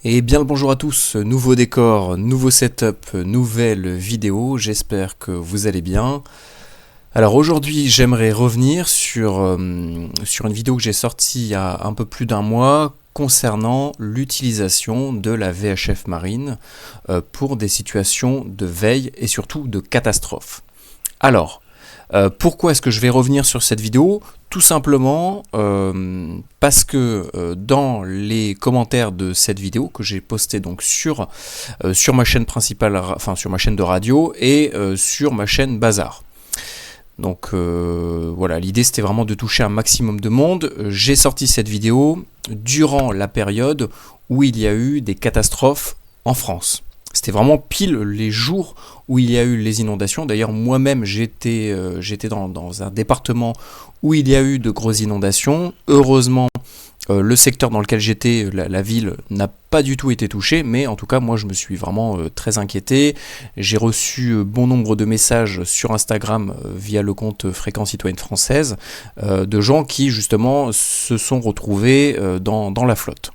Et bien le bonjour à tous, nouveau décor, nouveau setup, nouvelle vidéo, j'espère que vous allez bien. Alors aujourd'hui j'aimerais revenir sur une vidéo que j'ai sortie il y a un peu plus d'un mois concernant l'utilisation de la VHF marine pour des situations de veille et surtout de catastrophe. Alors, pourquoi est-ce que je vais revenir sur cette vidéo ? Tout simplement parce que dans les commentaires de cette vidéo que j'ai posté donc sur ma chaîne principale, enfin sur ma chaîne de radio et sur ma chaîne Bazar. Donc voilà, l'idée c'était vraiment de toucher un maximum de monde. J'ai sorti cette vidéo durant la période où il y a eu des catastrophes en France. C'était vraiment pile les jours où il y a eu les inondations. D'ailleurs, moi-même, j'étais dans un département où il y a eu de grosses inondations. Heureusement, le secteur dans lequel j'étais, la ville, n'a pas du tout été touché. Mais en tout cas, moi, je me suis vraiment très inquiété. J'ai reçu bon nombre de messages sur Instagram via le compte Fréquence Citoyenne Française de gens qui, justement, se sont retrouvés dans la flotte.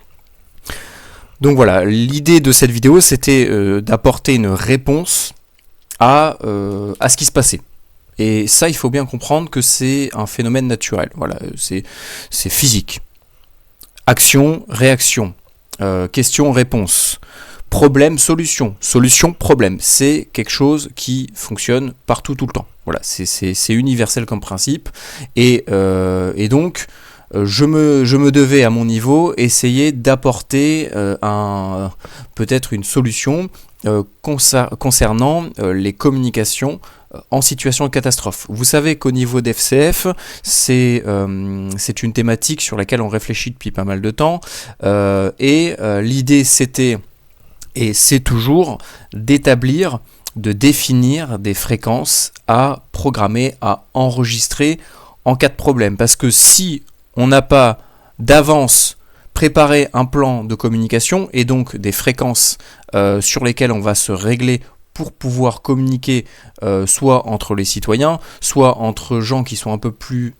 Donc voilà, l'idée de cette vidéo, c'était d'apporter une réponse à ce qui se passait. Et ça, il faut bien comprendre que c'est un phénomène naturel. Voilà, c'est physique. Action, réaction, question, réponse, problème, solution, solution, problème. C'est quelque chose qui fonctionne partout, tout le temps. Voilà, c'est universel comme principe. Et donc, je me devais à mon niveau essayer d'apporter peut-être une solution concernant les communications en situation de catastrophe. Vous savez qu'au niveau d'FCF, c'est une thématique sur laquelle on réfléchit depuis pas mal de temps et l'idée c'était, et c'est toujours, de définir des fréquences à programmer, à enregistrer en cas de problème. Parce que si on n'a pas d'avance préparé un plan de communication et donc des fréquences sur lesquelles on va se régler pour pouvoir communiquer soit entre les citoyens, soit entre gens qui sont un peu plus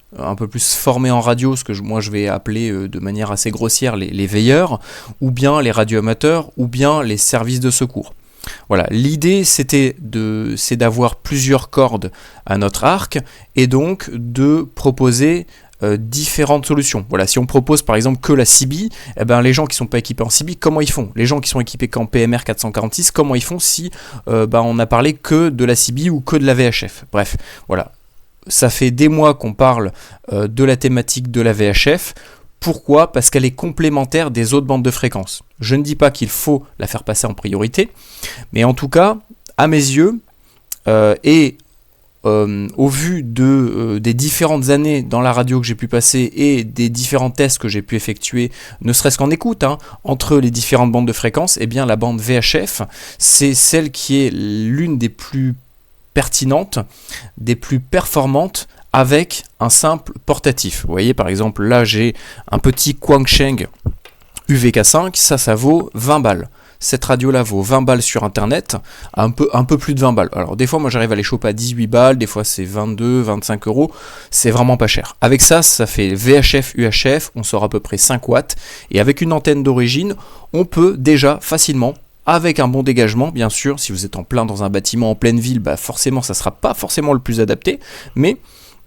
formés en radio, ce que moi je vais appeler de manière assez grossière les veilleurs, ou bien les radioamateurs, ou bien les services de secours. Voilà, l'idée c'est d'avoir plusieurs cordes à notre arc et donc de proposer différentes solutions. Voilà, si on propose par exemple que la CB, eh ben, les gens qui ne sont pas équipés en CB, comment ils font ? Les gens qui sont équipés qu'en PMR 446, comment ils font si on n'a parlé que de la CB ou que de la VHF ? Bref, voilà. Ça fait des mois qu'on parle de la thématique de la VHF. Pourquoi ? Parce qu'elle est complémentaire des autres bandes de fréquences. Je ne dis pas qu'il faut la faire passer en priorité, mais en tout cas, à mes yeux, au vu des différentes années dans la radio que j'ai pu passer et des différents tests que j'ai pu effectuer, ne serait-ce qu'en écoute, entre les différentes bandes de fréquences, eh bien la bande VHF, c'est celle qui est l'une des plus pertinentes, des plus performantes avec un simple portatif. Vous voyez, par exemple, là j'ai un petit Quansheng UVK5, ça vaut 20 balles. Cette radio-là vaut 20 balles sur internet, un peu plus de 20 balles. Alors des fois, moi j'arrive à les choper à 18 balles, des fois c'est 22, 25 euros, c'est vraiment pas cher. Avec ça, ça fait VHF, UHF, on sort à peu près 5 watts, et avec une antenne d'origine, on peut déjà facilement, avec un bon dégagement, bien sûr, si vous êtes en plein dans un bâtiment en pleine ville, forcément ça sera pas forcément le plus adapté, mais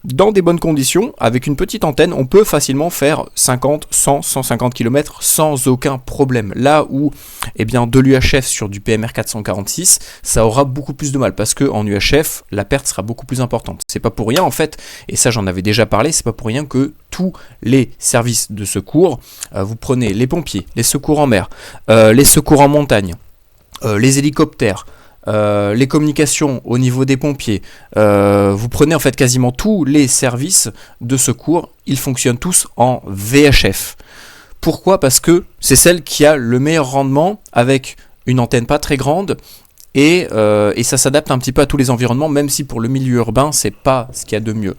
dans des bonnes conditions, avec une petite antenne, on peut facilement faire 50, 100, 150 km sans aucun problème. Là où de l'UHF sur du PMR 446, ça aura beaucoup plus de mal parce qu'en UHF, la perte sera beaucoup plus importante. C'est pas pour rien en fait, et ça j'en avais déjà parlé, c'est pas pour rien que tous les services de secours, vous prenez les pompiers, les secours en mer, les secours en montagne, les hélicoptères, les communications au niveau des pompiers, vous prenez en fait quasiment tous les services de secours, ils fonctionnent tous en VHF. Pourquoi ? Parce que c'est celle qui a le meilleur rendement avec une antenne pas très grande et ça s'adapte un petit peu à tous les environnements, même si pour le milieu urbain c'est pas ce qu'il y a de mieux.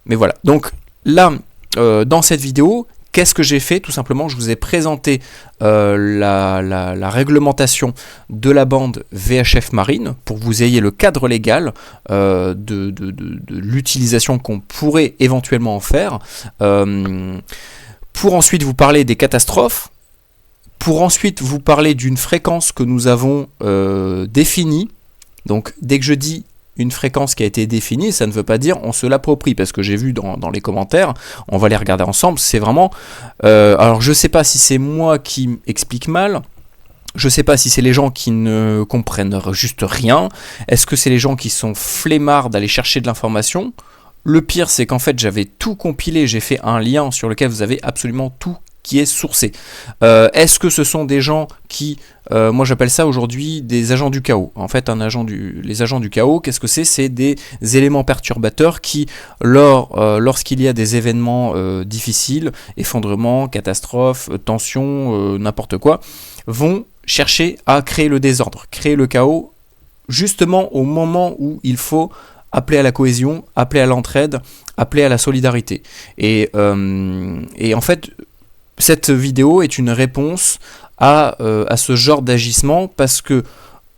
Mais voilà, donc là dans cette vidéo, qu'est-ce que j'ai fait ? Tout simplement, je vous ai présenté la réglementation de la bande VHF marine pour que vous ayez le cadre légal de l'utilisation qu'on pourrait éventuellement en faire. Pour ensuite vous parler des catastrophes, pour ensuite vous parler d'une fréquence que nous avons définie. Donc dès que je dis une fréquence qui a été définie, ça ne veut pas dire on se l'approprie, parce que j'ai vu dans les commentaires, on va les regarder ensemble, c'est vraiment... alors je sais pas si c'est moi qui explique mal, je sais pas si c'est les gens qui ne comprennent juste rien, est-ce que c'est les gens qui sont flemmards d'aller chercher de l'information? Le pire, c'est qu'en fait j'avais tout compilé, j'ai fait un lien sur lequel vous avez absolument tout qui est sourcé. Est-ce que ce sont des gens qui, moi j'appelle ça aujourd'hui des agents du chaos. En fait, les agents du chaos, qu'est-ce que c'est? C'est des éléments perturbateurs qui, lorsqu'il y a des événements difficiles, effondrements, catastrophes, tensions, n'importe quoi, vont chercher à créer le désordre, créer le chaos, justement au moment où il faut appeler à la cohésion, appeler à l'entraide, appeler à la solidarité. Et en fait, cette vidéo est une réponse à ce genre d'agissement, parce que,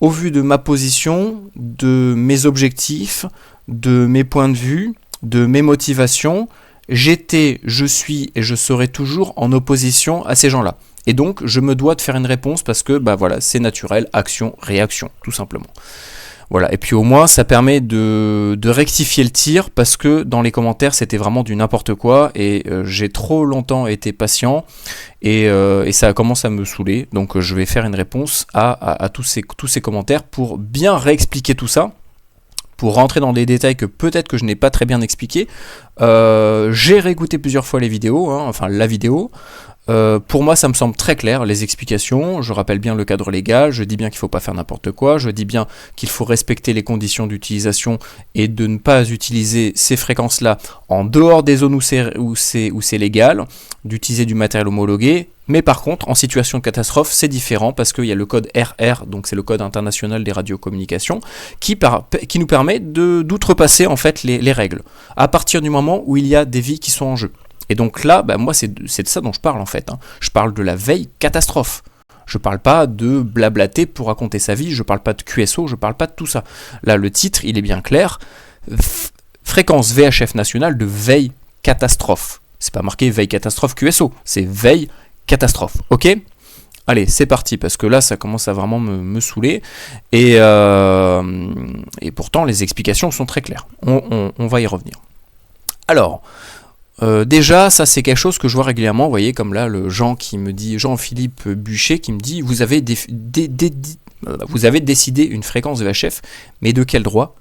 au vu de ma position, de mes objectifs, de mes points de vue, de mes motivations, j'étais, je suis et je serai toujours en opposition à ces gens-là. Et donc, je me dois de faire une réponse parce que, voilà, c'est naturel, action, réaction, tout simplement. Voilà, et puis au moins ça permet de rectifier le tir, parce que dans les commentaires c'était vraiment du n'importe quoi, et j'ai trop longtemps été patient, et ça commence à me saouler, donc je vais faire une réponse à tous ces commentaires pour bien réexpliquer tout ça, pour rentrer dans des détails que peut-être que je n'ai pas très bien expliqué. J'ai réécouté plusieurs fois les vidéos, enfin la vidéo. Pour moi ça me semble très clair, les explications, je rappelle bien le cadre légal, je dis bien qu'il ne faut pas faire n'importe quoi, je dis bien qu'il faut respecter les conditions d'utilisation et de ne pas utiliser ces fréquences-là en dehors des zones où c'est légal, d'utiliser du matériel homologué, mais par contre en situation de catastrophe c'est différent, parce qu'il y a le code RR, donc c'est le code international des radiocommunications, qui nous permet d'outrepasser en fait les règles, à partir du moment où il y a des vies qui sont en jeu. Et donc là, moi c'est de ça dont je parle en fait. Je parle de la veille catastrophe. Je parle pas de blablater pour raconter sa vie, je parle pas de QSO, je parle pas de tout ça. Là, le titre, il est bien clair. Fréquence VHF nationale de veille catastrophe. C'est pas marqué veille catastrophe QSO, c'est veille catastrophe. Ok ? Allez, c'est parti, parce que là, ça commence à vraiment me saouler. Et pourtant, les explications sont très claires. On va y revenir. Alors... déjà, ça c'est quelque chose que je vois régulièrement, vous voyez, comme là le Jean-Philippe Buchet qui me dit vous avez décidé une fréquence VHF, mais de quel droit?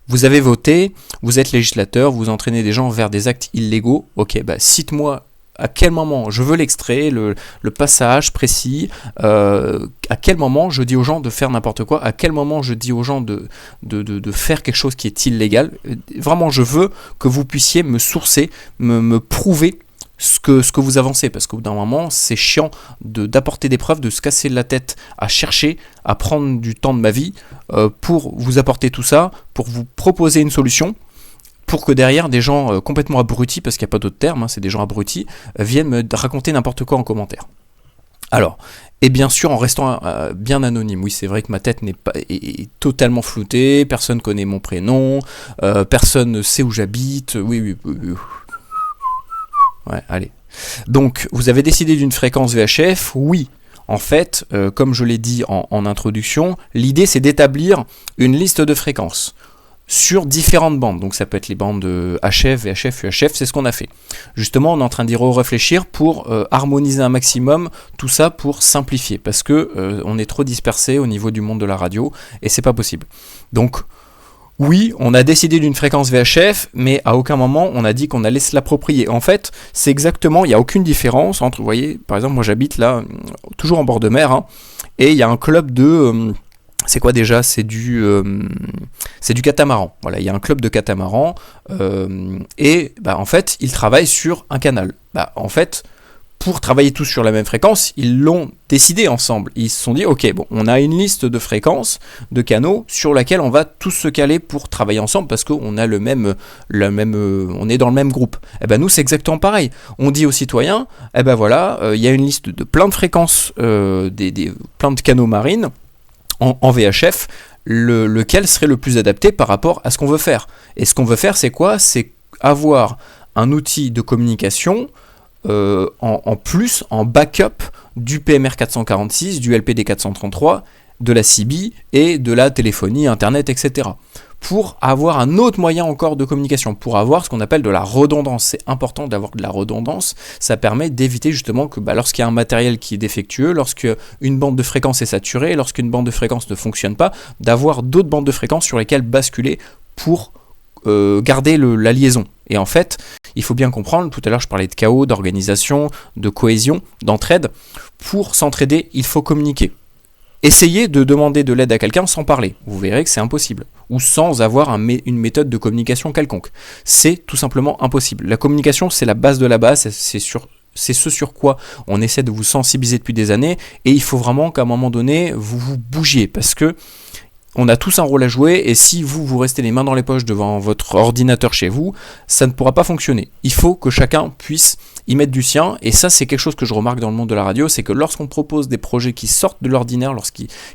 Vous avez voté, vous êtes législateur, vous entraînez des gens vers des actes illégaux, ok, cite-moi à quel moment je veux l'extrait, le passage précis, à quel moment je dis aux gens de faire n'importe quoi, à quel moment je dis aux gens de faire quelque chose qui est illégal. Vraiment, je veux que vous puissiez me sourcer, me prouver ce que vous avancez, parce qu'au bout d'un moment, c'est chiant d'apporter des preuves, de se casser la tête à chercher, à prendre du temps de ma vie pour vous apporter tout ça, pour vous proposer une solution, pour que derrière des gens complètement abrutis, parce qu'il n'y a pas d'autre terme, c'est des gens abrutis, viennent me raconter n'importe quoi en commentaire. Alors, et bien sûr en restant bien anonyme, oui c'est vrai que ma tête est totalement floutée, personne ne connaît mon prénom, personne ne sait où j'habite, oui. Ouais, allez. Donc, vous avez décidé d'une fréquence VHF, oui. En fait, comme je l'ai dit en introduction, l'idée c'est d'établir une liste de fréquences sur différentes bandes, donc ça peut être les bandes HF, VHF, UHF, c'est ce qu'on a fait. Justement, on est en train d'y réfléchir pour harmoniser un maximum tout ça, pour simplifier, parce que on est trop dispersé au niveau du monde de la radio, et c'est pas possible. Donc, oui, on a décidé d'une fréquence VHF, mais à aucun moment on a dit qu'on allait se l'approprier. En fait, c'est exactement, il n'y a aucune différence entre, vous voyez, par exemple, moi j'habite là, toujours en bord de mer, et il y a un club de... c'est quoi déjà? C'est du catamaran. Voilà, il y a un club de catamaran et en fait, ils travaillent sur un canal. En fait, pour travailler tous sur la même fréquence, ils l'ont décidé ensemble. Ils se sont dit, ok, bon, on a une liste de fréquences, de canaux sur laquelle on va tous se caler pour travailler ensemble parce qu'on a on est dans le même groupe. Et nous, c'est exactement pareil. On dit aux citoyens, voilà, il y a une liste de plein de fréquences, plein de canaux marines. En VHF, lequel serait le plus adapté par rapport à ce qu'on veut faire. Et ce qu'on veut faire, c'est quoi? C'est avoir un outil de communication en plus, en backup du PMR 446, du LPD 433, de la CB et de la téléphonie, internet, etc. Pour avoir un autre moyen encore de communication, pour avoir ce qu'on appelle de la redondance. C'est important d'avoir de la redondance, ça permet d'éviter justement que lorsqu'il y a un matériel qui est défectueux, lorsque une bande de fréquence est saturée, lorsqu'une bande de fréquence ne fonctionne pas, d'avoir d'autres bandes de fréquence sur lesquelles basculer pour garder la liaison. Et en fait, il faut bien comprendre, tout à l'heure je parlais de chaos, d'organisation, de cohésion, d'entraide. Pour s'entraider, il faut communiquer. Essayez de demander de l'aide à quelqu'un sans parler. Vous verrez que c'est impossible. Ou sans avoir une méthode de communication quelconque. C'est tout simplement impossible. La communication, c'est la base de la base. C'est ce sur quoi on essaie de vous sensibiliser depuis des années. Et il faut vraiment qu'à un moment donné, vous vous bougiez. Parce que on a tous un rôle à jouer. Et si vous restez les mains dans les poches devant votre ordinateur chez vous, ça ne pourra pas fonctionner. Il faut que chacun puisse y mettre du sien, et ça c'est quelque chose que je remarque dans le monde de la radio, c'est que lorsqu'on propose des projets qui sortent de l'ordinaire,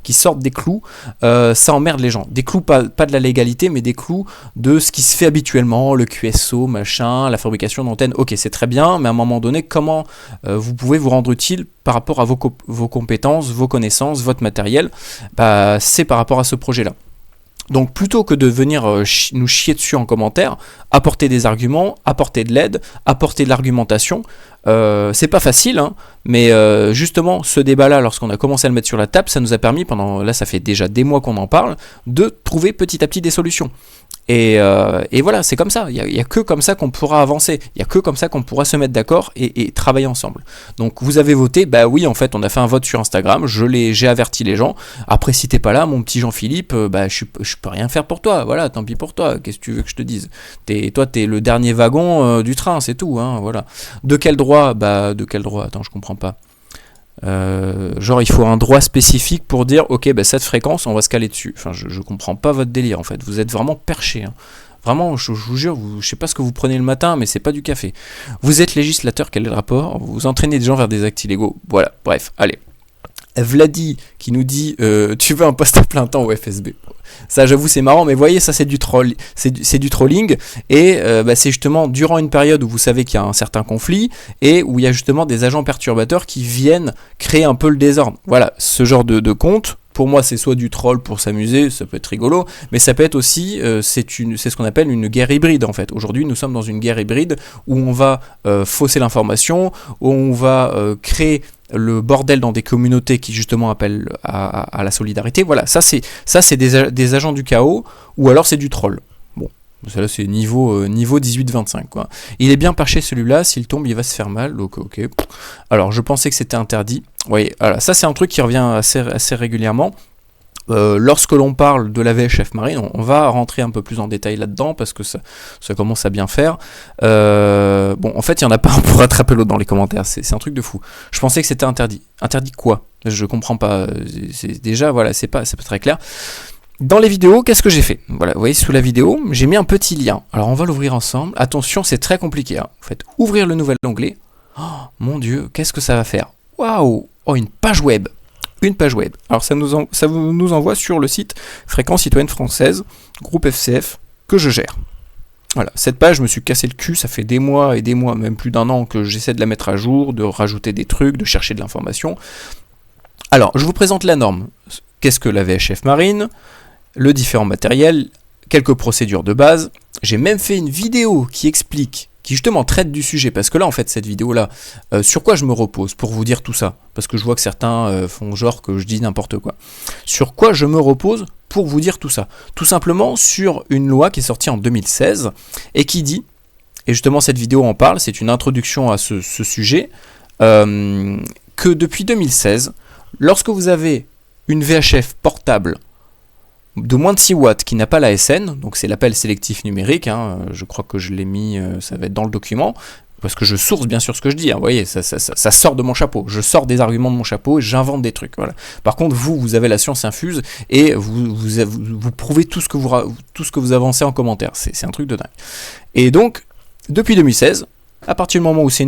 qui sortent des clous, ça emmerde les gens. Des clous pas de la légalité, mais des clous de ce qui se fait habituellement, le QSO, machin, la fabrication d'antennes, ok c'est très bien, mais à un moment donné, comment vous pouvez vous rendre utile par rapport à vos compétences, vos connaissances, votre matériel, c'est par rapport à ce projet-là. Donc plutôt que de venir nous chier dessus en commentaire, apporter des arguments, apporter de l'aide, apporter de l'argumentation, c'est pas facile, hein, mais justement ce débat-là, lorsqu'on a commencé à le mettre sur la table, ça nous a permis, là ça fait déjà des mois qu'on en parle, de trouver petit à petit des solutions. Et voilà, c'est comme ça, il n'y a que comme ça qu'on pourra avancer, il n'y a que comme ça qu'on pourra se mettre d'accord et travailler ensemble. Donc vous avez voté, oui en fait on a fait un vote sur Instagram, j'ai averti les gens, après si t'es pas là, mon petit Jean-Philippe, je peux rien faire pour toi, voilà, tant pis pour toi, qu'est-ce que tu veux que je te dise, toi t'es le dernier wagon du train, c'est tout, hein, voilà. De quel droit, attends je comprends pas. Genre il faut un droit spécifique pour dire ok cette fréquence on va se caler dessus. Enfin je comprends pas votre délire en fait, vous êtes vraiment perché, hein. Vraiment je vous jure, je sais pas ce que vous prenez le matin mais c'est pas du café. Vous êtes législateur, quel est le rapport? Vous entraînez des gens vers des actes illégaux. Voilà, bref, allez. Vladi qui nous dit tu veux un poste à plein temps au FSB. Ça j'avoue c'est marrant, mais voyez ça c'est du troll, c'est du trolling, et c'est justement durant une période où vous savez qu'il y a un certain conflit et où il y a justement des agents perturbateurs qui viennent créer un peu le désordre. Voilà, ce genre de compte, pour moi c'est soit du troll pour s'amuser, ça peut être rigolo, mais ça peut être aussi, c'est ce qu'on appelle une guerre hybride en fait. Aujourd'hui nous sommes dans une guerre hybride où on va fausser l'information, où on va créer le bordel dans des communautés qui justement appellent à la solidarité. Voilà, ça c'est des agents du chaos, ou alors c'est du troll. Bon, ça là c'est niveau 18-25 quoi. Il est bien perché celui-là, s'il tombe il va se faire mal, donc ok. Alors je pensais que c'était interdit. Oui, voilà, ça c'est un truc qui revient assez régulièrement. Lorsque l'on parle de la VHF marine, on va rentrer un peu plus en détail là-dedans parce que ça commence à bien faire. En fait, il n'y en a pas un pour rattraper l'autre dans les commentaires. C'est un truc de fou. Je pensais que c'était interdit. Interdit quoi? Je comprends pas. Déjà, voilà, c'est pas très clair. Dans les vidéos, qu'est-ce que j'ai fait? Voilà, vous voyez sous la vidéo, j'ai mis un petit lien. Alors, on va l'ouvrir ensemble. Attention, c'est très compliqué. Hein. En fait, ouvrir le nouvel onglet. Oh, mon Dieu, qu'est-ce que ça va faire? Waouh! Oh, une page web. Une page web. Alors ça nous envoie sur le site Fréquence Citoyenne Française, groupe FCF, que je gère. Voilà, cette page, je me suis cassé le cul, ça fait des mois et des mois, même plus d'un an que j'essaie de la mettre à jour, de rajouter des trucs, de chercher de l'information. Alors, je vous présente la norme. Qu'est-ce que la VHF marine? Le différent matériel, quelques procédures de base. J'ai même fait une vidéo qui justement traite du sujet, parce que là en fait cette vidéo là, sur quoi je me repose pour vous dire tout ça, parce que je vois que certains font genre que je dis n'importe quoi. Sur quoi je me repose pour vous dire tout ça? Tout simplement sur une loi qui est sortie en 2016 et qui dit, et justement cette vidéo en parle, c'est une introduction à ce sujet, que depuis 2016, lorsque vous avez une VHF portable de moins de 6 watts qui n'a pas la SN, donc c'est l'appel sélectif numérique, hein, je crois que je l'ai mis, ça va être dans le document, parce que je source bien sûr ce que je dis, hein, vous voyez, ça sort de mon chapeau, je sors des arguments de mon chapeau et j'invente des trucs, voilà. Par contre vous avez la science infuse et vous prouvez tout ce que vous avancez en commentaire, c'est un truc de dingue. Et donc, depuis 2016, à partir du moment où c'est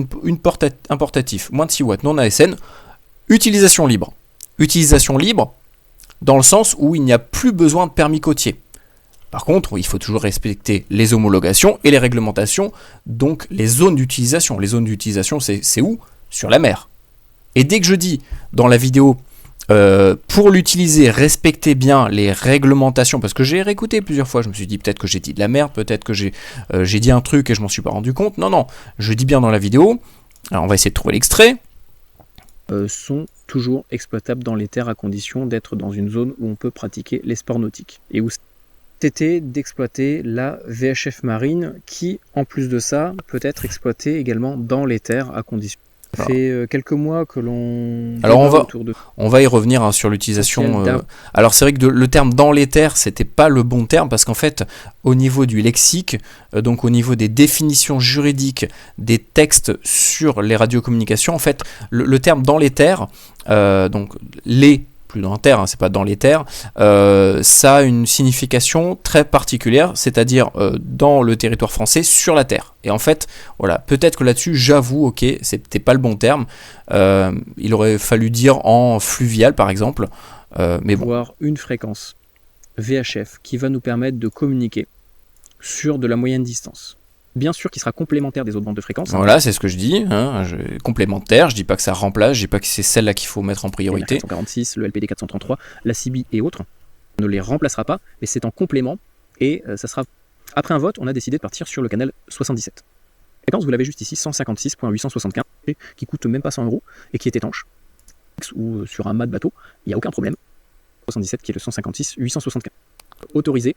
un portatif, moins de 6 watts, non ASN, utilisation libre. Utilisation libre, dans le sens où il n'y a plus besoin de permis côtier. Par contre, il faut toujours respecter les homologations et les réglementations, donc les zones d'utilisation. Les zones d'utilisation, c'est où? Sur la mer. Et dès que je dis dans la vidéo, pour l'utiliser, respectez bien les réglementations, parce que j'ai réécouté plusieurs fois, je me suis dit peut-être que j'ai dit de la merde, peut-être que j'ai dit un truc et je m'en suis pas rendu compte. Non, je dis bien dans la vidéo. Alors on va essayer de trouver l'extrait. Sont toujours exploitables dans les terres à condition d'être dans une zone où on peut pratiquer les sports nautiques. Et où c'était d'exploiter la VHF marine qui, en plus de ça, peut être exploitée également dans les terres à condition. Ça fait quelques mois que l'on... Alors on va y revenir hein, sur l'utilisation. Alors c'est vrai que le terme dans les terres, c'était pas le bon terme parce qu'en fait, au niveau du lexique, donc au niveau des définitions juridiques des textes sur les radiocommunications, en fait, le terme dans les terres, donc les plus dans la terre, hein, c'est pas dans les terres, ça a une signification très particulière, c'est-à-dire dans le territoire français, sur la terre. Et en fait, voilà, peut-être que là-dessus, j'avoue, ok, c'était pas le bon terme, il aurait fallu dire en fluvial par exemple, mais bon. Voir une fréquence VHF qui va nous permettre de communiquer sur de la moyenne distance. Bien sûr qui sera complémentaire des autres bandes de fréquences. Voilà, c'est ce que je dis, hein, complémentaire, je dis pas que ça remplace, je dis pas que c'est celle-là qu'il faut mettre en priorité. Le 446, le LPD 433, la CB et autres, on ne les remplacera pas, mais c'est en complément, et ça sera... Après un vote, on a décidé de partir sur le canal 77. Fréquence, vous l'avez juste ici, 156.875, qui coûte même pas 100 € et qui est étanche. Ou sur un mât de bateau, il n'y a aucun problème. 77 qui est le 156.875. Autorisé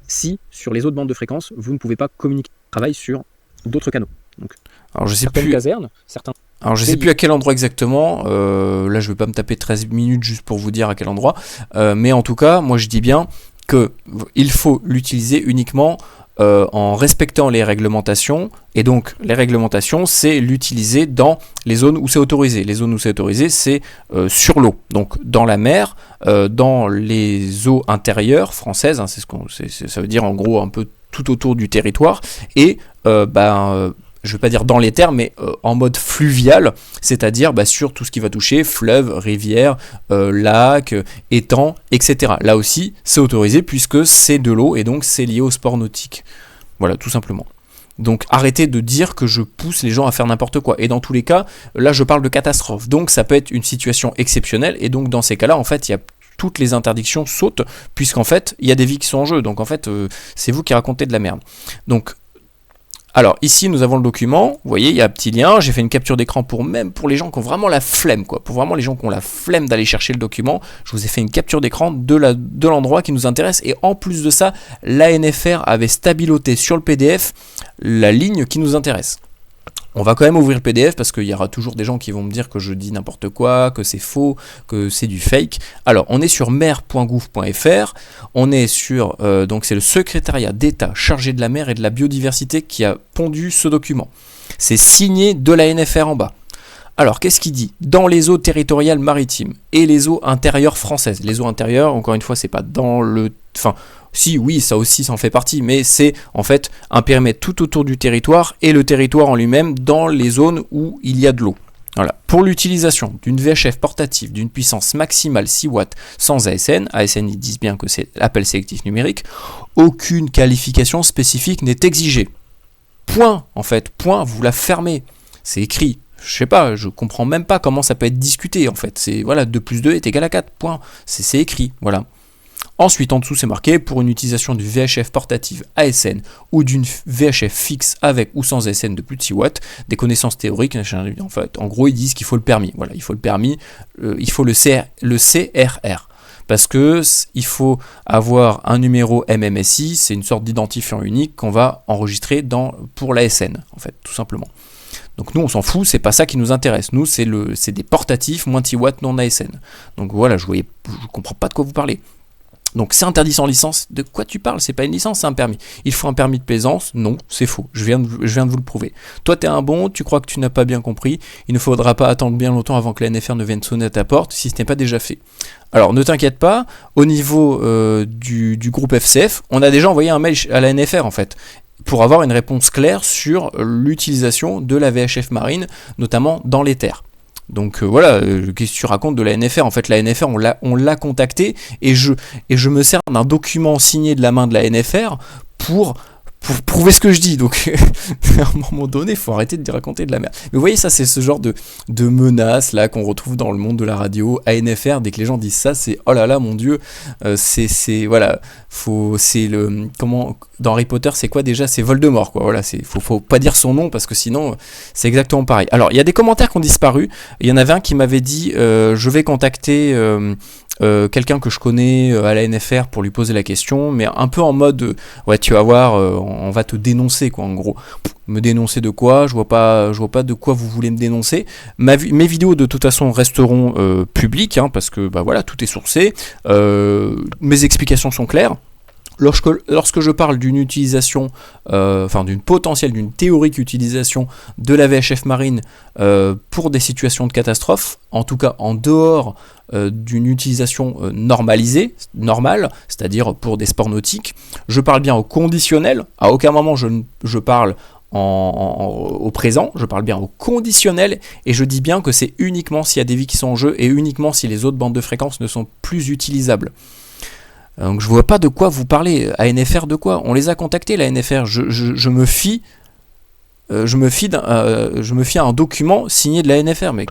si, sur les autres bandes de fréquences, vous ne pouvez pas communiquer. Travail sur d'autres canaux. Donc, alors je sais certaines plus... casernes, certains... Alors je sais plus à quel endroit exactement, là je vais pas me taper 13 minutes juste pour vous dire à quel endroit, mais en tout cas, moi je dis bien qu'il faut l'utiliser uniquement en respectant les réglementations, et donc les réglementations c'est l'utiliser dans les zones où c'est autorisé. Les zones où c'est autorisé c'est sur l'eau, donc dans la mer, dans les eaux intérieures françaises, hein, ça veut dire en gros un peu tout autour du territoire, et je ne vais pas dire dans les terres, mais en mode fluvial, c'est-à-dire sur tout ce qui va toucher fleuves, rivières, lacs, étangs, etc. Là aussi, c'est autorisé puisque c'est de l'eau et donc c'est lié au sport nautique. Voilà, tout simplement. Donc arrêtez de dire que je pousse les gens à faire n'importe quoi. Et dans tous les cas, là je parle de catastrophe. Donc ça peut être une situation exceptionnelle et donc dans ces cas-là, en fait, il y a toutes les interdictions sautent puisqu'en fait, il y a des vies qui sont en jeu. Donc en fait, c'est vous qui racontez de la merde. Donc alors ici nous avons le document, vous voyez il y a un petit lien, j'ai fait une capture d'écran pour les gens qui ont vraiment la flemme quoi, pour vraiment les gens qui ont la flemme d'aller chercher le document, je vous ai fait une capture d'écran de l'endroit qui nous intéresse et en plus de ça, l'ANFR avait stabiloté sur le PDF la ligne qui nous intéresse. On va quand même ouvrir le PDF parce qu'il y aura toujours des gens qui vont me dire que je dis n'importe quoi, que c'est faux, que c'est du fake. Alors, on est sur mer.gouv.fr, on est sur, donc c'est le secrétariat d'État chargé de la mer et de la biodiversité qui a pondu ce document. C'est signé de la NFR en bas. Alors, qu'est-ce qu'il dit? Dans les eaux territoriales maritimes et les eaux intérieures françaises. Les eaux intérieures, encore une fois, c'est pas dans le... Enfin, si, oui, ça aussi, ça en fait partie, mais c'est en fait un périmètre tout autour du territoire et le territoire en lui-même dans les zones où il y a de l'eau. Voilà. Pour l'utilisation d'une VHF portative d'une puissance maximale 6 watts sans ASN, ASN ils disent bien que c'est appel sélectif numérique, aucune qualification spécifique n'est exigée. Point, en fait, point, vous la fermez. C'est écrit. Je sais pas, je comprends même pas comment ça peut être discuté en fait. C'est voilà, 2 plus 2 est égal à 4, point. C'est écrit, voilà. Ensuite, en dessous, c'est marqué pour une utilisation du VHF portative ASN ou d'une VHF fixe avec ou sans ASN de plus de 6 watts, des connaissances théoriques. En fait, en gros, ils disent qu'il faut le permis. Voilà, il faut le permis, il faut le CRR. Parce que il faut avoir un numéro MMSI, c'est une sorte d'identifiant unique qu'on va enregistrer pour l'ASN, en fait, tout simplement. Donc nous on s'en fout, c'est pas ça qui nous intéresse. Nous c'est des portatifs moins de 6 watts non ASN. Donc voilà, je comprends pas de quoi vous parlez. Donc c'est interdit sans licence. De quoi tu parles? C'est pas une licence, c'est un permis. Il faut un permis de plaisance? Non, c'est faux. Je viens de vous le prouver. Toi t'es un bon, tu crois que tu n'as pas bien compris. Il ne faudra pas attendre bien longtemps avant que la NFR ne vienne sonner à ta porte si ce n'est pas déjà fait. Alors ne t'inquiète pas, au niveau du groupe FCF, on a déjà envoyé un mail à la NFR en fait, pour avoir une réponse claire sur l'utilisation de la VHF marine, notamment dans les terres. Donc voilà, qu'est-ce que tu racontes de la NFR? En fait, la NFR, on l'a contacté et je me sers d'un document signé de la main de la NFR pour prouver ce que je dis. Donc à un moment donné, il faut arrêter de raconter de la merde. Mais vous voyez, ça, c'est ce genre de menaces là qu'on retrouve dans le monde de la radio. ANFR, dès que les gens disent ça, c'est oh là là, mon Dieu, voilà, c'est le comment dans Harry Potter, c'est quoi déjà? C'est Voldemort, quoi. Voilà, faut pas dire son nom parce que sinon c'est exactement pareil. Alors il y a des commentaires qui ont disparu. Il y en avait un qui m'avait dit je vais contacter quelqu'un que je connais à la NFR pour lui poser la question, mais un peu en mode ouais, tu vas voir, on va te dénoncer, quoi, en gros. Me dénoncer de quoi? Je vois pas de quoi vous voulez me dénoncer. Mes vidéos de toute façon resteront publiques, hein, parce que bah voilà, tout est sourcé. Mes explications sont claires. Lorsque je parle d'une utilisation, d'une théorique utilisation de la VHF marine pour des situations de catastrophe, en tout cas en dehors d'une utilisation normale, c'est-à-dire pour des sports nautiques, je parle bien au conditionnel. À aucun moment je parle au présent, je parle bien au conditionnel, et je dis bien que c'est uniquement s'il y a des vies qui sont en jeu et uniquement si les autres bandes de fréquences ne sont plus utilisables. Donc je vois pas de quoi vous parlez. ANFR de quoi? On les a contactés, la NFR. Je me fie à un document signé de la NFR. Mais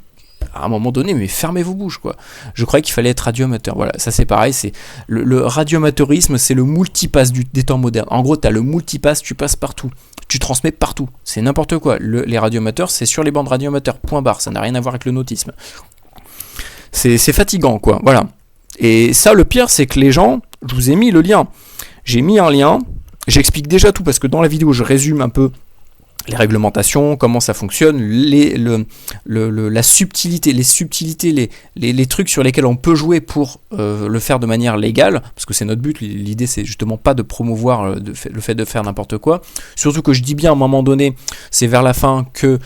à un moment donné, mais fermez vos bouches, quoi. Je croyais qu'il fallait être radioamateur. Voilà, ça c'est pareil. C'est le radioamateurisme, c'est le multipass des temps modernes. En gros, tu as le multipass, tu passes partout. Tu transmets partout. C'est n'importe quoi. Les radioamateurs, c'est sur les bandes radioamateurs. Point barre. Ça n'a rien à voir avec le nautisme. C'est fatigant, quoi. Voilà. Et ça, le pire, c'est que les gens, je vous ai mis le lien. J'ai mis un lien, j'explique déjà tout, parce que dans la vidéo, je résume un peu les réglementations, comment ça fonctionne, la subtilité, les trucs sur lesquels on peut jouer pour le faire de manière légale, parce que c'est notre but. L'idée, c'est justement pas de promouvoir le fait de faire n'importe quoi. Surtout que je dis bien à un moment donné, c'est vers la fin, que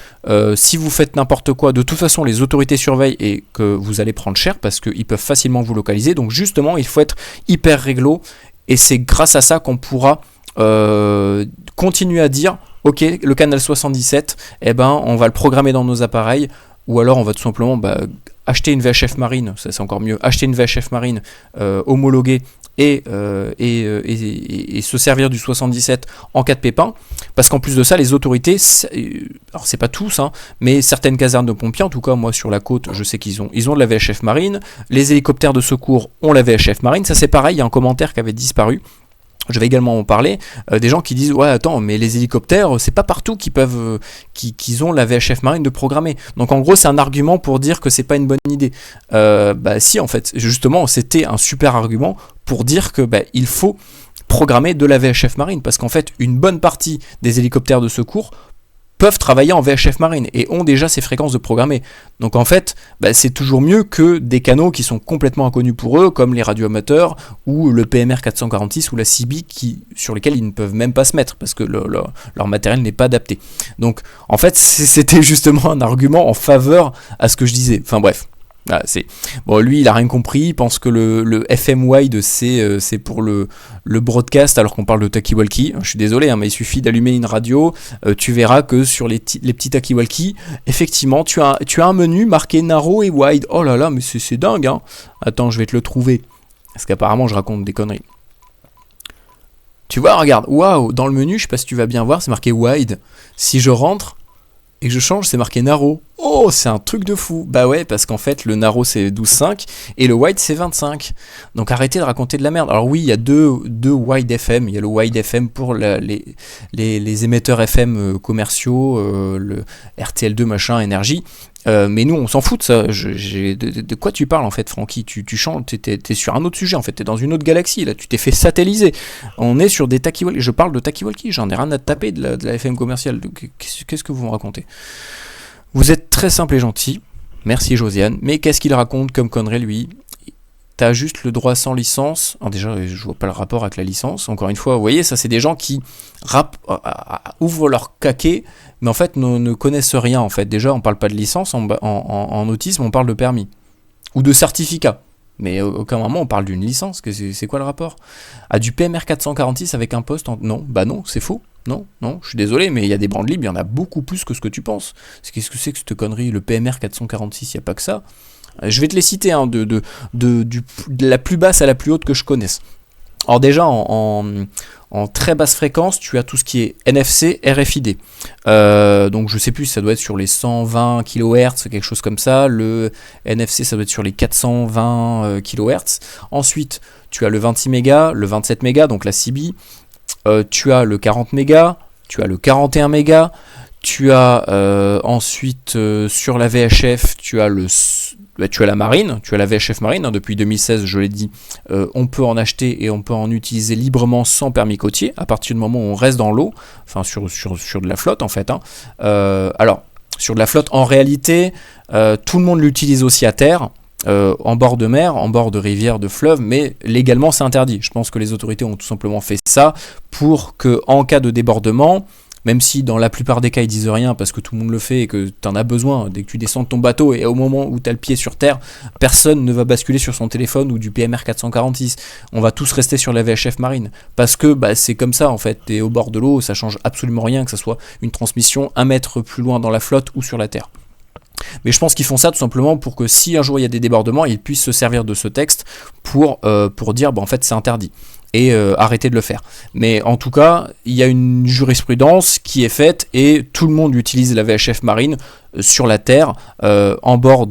si vous faites n'importe quoi, de toute façon les autorités surveillent et que vous allez prendre cher parce qu'ils peuvent facilement vous localiser. Donc justement, il faut être hyper réglo, et c'est grâce à ça qu'on pourra continuer à dire ok, le canal 77, on va le programmer dans nos appareils, ou alors on va tout simplement acheter une VHF marine, ça c'est encore mieux, acheter une VHF marine homologuée et se servir du 77 en cas de pépin, parce qu'en plus de ça, les autorités, alors c'est pas tous, hein, mais certaines casernes de pompiers, en tout cas moi sur la côte, je sais qu'ils ont de la VHF marine, les hélicoptères de secours ont la VHF marine, ça c'est pareil, il y a un commentaire qui avait disparu. Je vais également en parler, des gens qui disent ouais attends, mais les hélicoptères c'est pas partout qu'ils ont la VHF marine de programmer. Donc en gros c'est un argument pour dire que c'est pas une bonne idée. Si, en fait justement c'était un super argument pour dire que il faut programmer de la VHF marine, parce qu'en fait une bonne partie des hélicoptères de secours peuvent travailler en VHF marine et ont déjà ces fréquences de programmer. Donc en fait, c'est toujours mieux que des canaux qui sont complètement inconnus pour eux, comme les radioamateurs ou le PMR 446 ou la CB, sur lesquels ils ne peuvent même pas se mettre parce que leur matériel n'est pas adapté. Donc en fait, c'était justement un argument en faveur à ce que je disais. Enfin bref. Voilà, lui il a rien compris, il pense que le FM wide c'est pour le broadcast, alors qu'on parle de talkie-walkie. Je suis désolé, hein, mais il suffit d'allumer une radio, tu verras que sur les petits talkie-walkie, effectivement tu as un menu marqué narrow et wide. Oh là là, mais c'est dingue, hein. Attends, je vais te le trouver, parce qu'apparemment je raconte des conneries. Tu vois, regarde, waouh, dans le menu, je sais pas si tu vas bien voir, c'est marqué wide. Si je rentre et que je change, c'est marqué narrow. Oh, c'est un truc de fou. Bah ouais, parce qu'en fait, le narrow c'est 12,5 et le wide c'est 25. Donc arrêtez de raconter de la merde. Alors oui, il y a deux wide FM. Il y a le wide FM pour les émetteurs FM commerciaux, le RTL2 machin, énergie. Mais nous, on s'en fout de ça. De quoi tu parles en fait, Francky? Tu changes, t'es sur un autre sujet en fait. T'es dans une autre galaxie là. Tu t'es fait satelliser. On est sur des talkie-walkie. Je parle de talkie-walkie. J'en ai rien à te taper de la FM commerciale. Qu'est-ce que vous me racontez? Vous êtes très simple et gentil, merci Josiane, mais qu'est-ce qu'il raconte comme connerie lui? T'as juste le droit sans licence. Alors déjà, je vois pas le rapport avec la licence. Encore une fois, vous voyez, ça c'est des gens qui ouvrent leur caquet, mais en fait ne connaissent rien en fait. Déjà, on parle pas de licence en autisme, on parle de permis ou de certificat. Mais à aucun moment on parle d'une licence. C'est quoi le rapport? Du PMR 446 avec un poste non, bah non, c'est faux. Non, non, je suis désolé, mais il y a des bandes libres, il y en a beaucoup plus que ce que tu penses. Qu'est-ce que c'est que cette connerie? Le PMR 446, il n'y a pas que ça. Je vais te les citer, hein, de la plus basse à la plus haute que je connaisse. Alors déjà, en très basse fréquence, tu as tout ce qui est NFC, RFID. Donc je sais plus, ça doit être sur les 120 kHz, quelque chose comme ça. Le NFC, ça doit être sur les 420 kHz. Ensuite, tu as le 26 mégas, le 27 mégas, donc la CB. Tu as le 40 mégas, tu as le 41 mégas. Tu as ensuite sur la VHF, tu as la marine, tu as la VHF marine, hein, depuis 2016, je l'ai dit, on peut en acheter et on peut en utiliser librement sans permis côtier, à partir du moment où on reste dans l'eau, enfin sur de la flotte en fait. Hein. Alors, sur de la flotte, en réalité, tout le monde l'utilise aussi à terre, en bord de mer, en bord de rivière, de fleuve, mais légalement c'est interdit. Je pense que les autorités ont tout simplement fait ça pour que, en cas de débordement, même si dans la plupart des cas ils disent rien parce que tout le monde le fait et que tu en as besoin dès que tu descends de ton bateau et au moment où tu as le pied sur terre, personne ne va basculer sur son téléphone ou du PMR 446. On va tous rester sur la VHF marine parce que c'est comme ça en fait. Tu es au bord de l'eau, ça change absolument rien que ça soit une transmission 1 mètre plus loin dans la flotte ou sur la terre. Mais je pense qu'ils font ça tout simplement pour que si un jour il y a des débordements, ils puissent se servir de ce texte pour dire en fait c'est interdit et arrêter de le faire. Mais en tout cas, il y a une jurisprudence qui est faite et tout le monde utilise la VHF marine sur la terre, en bord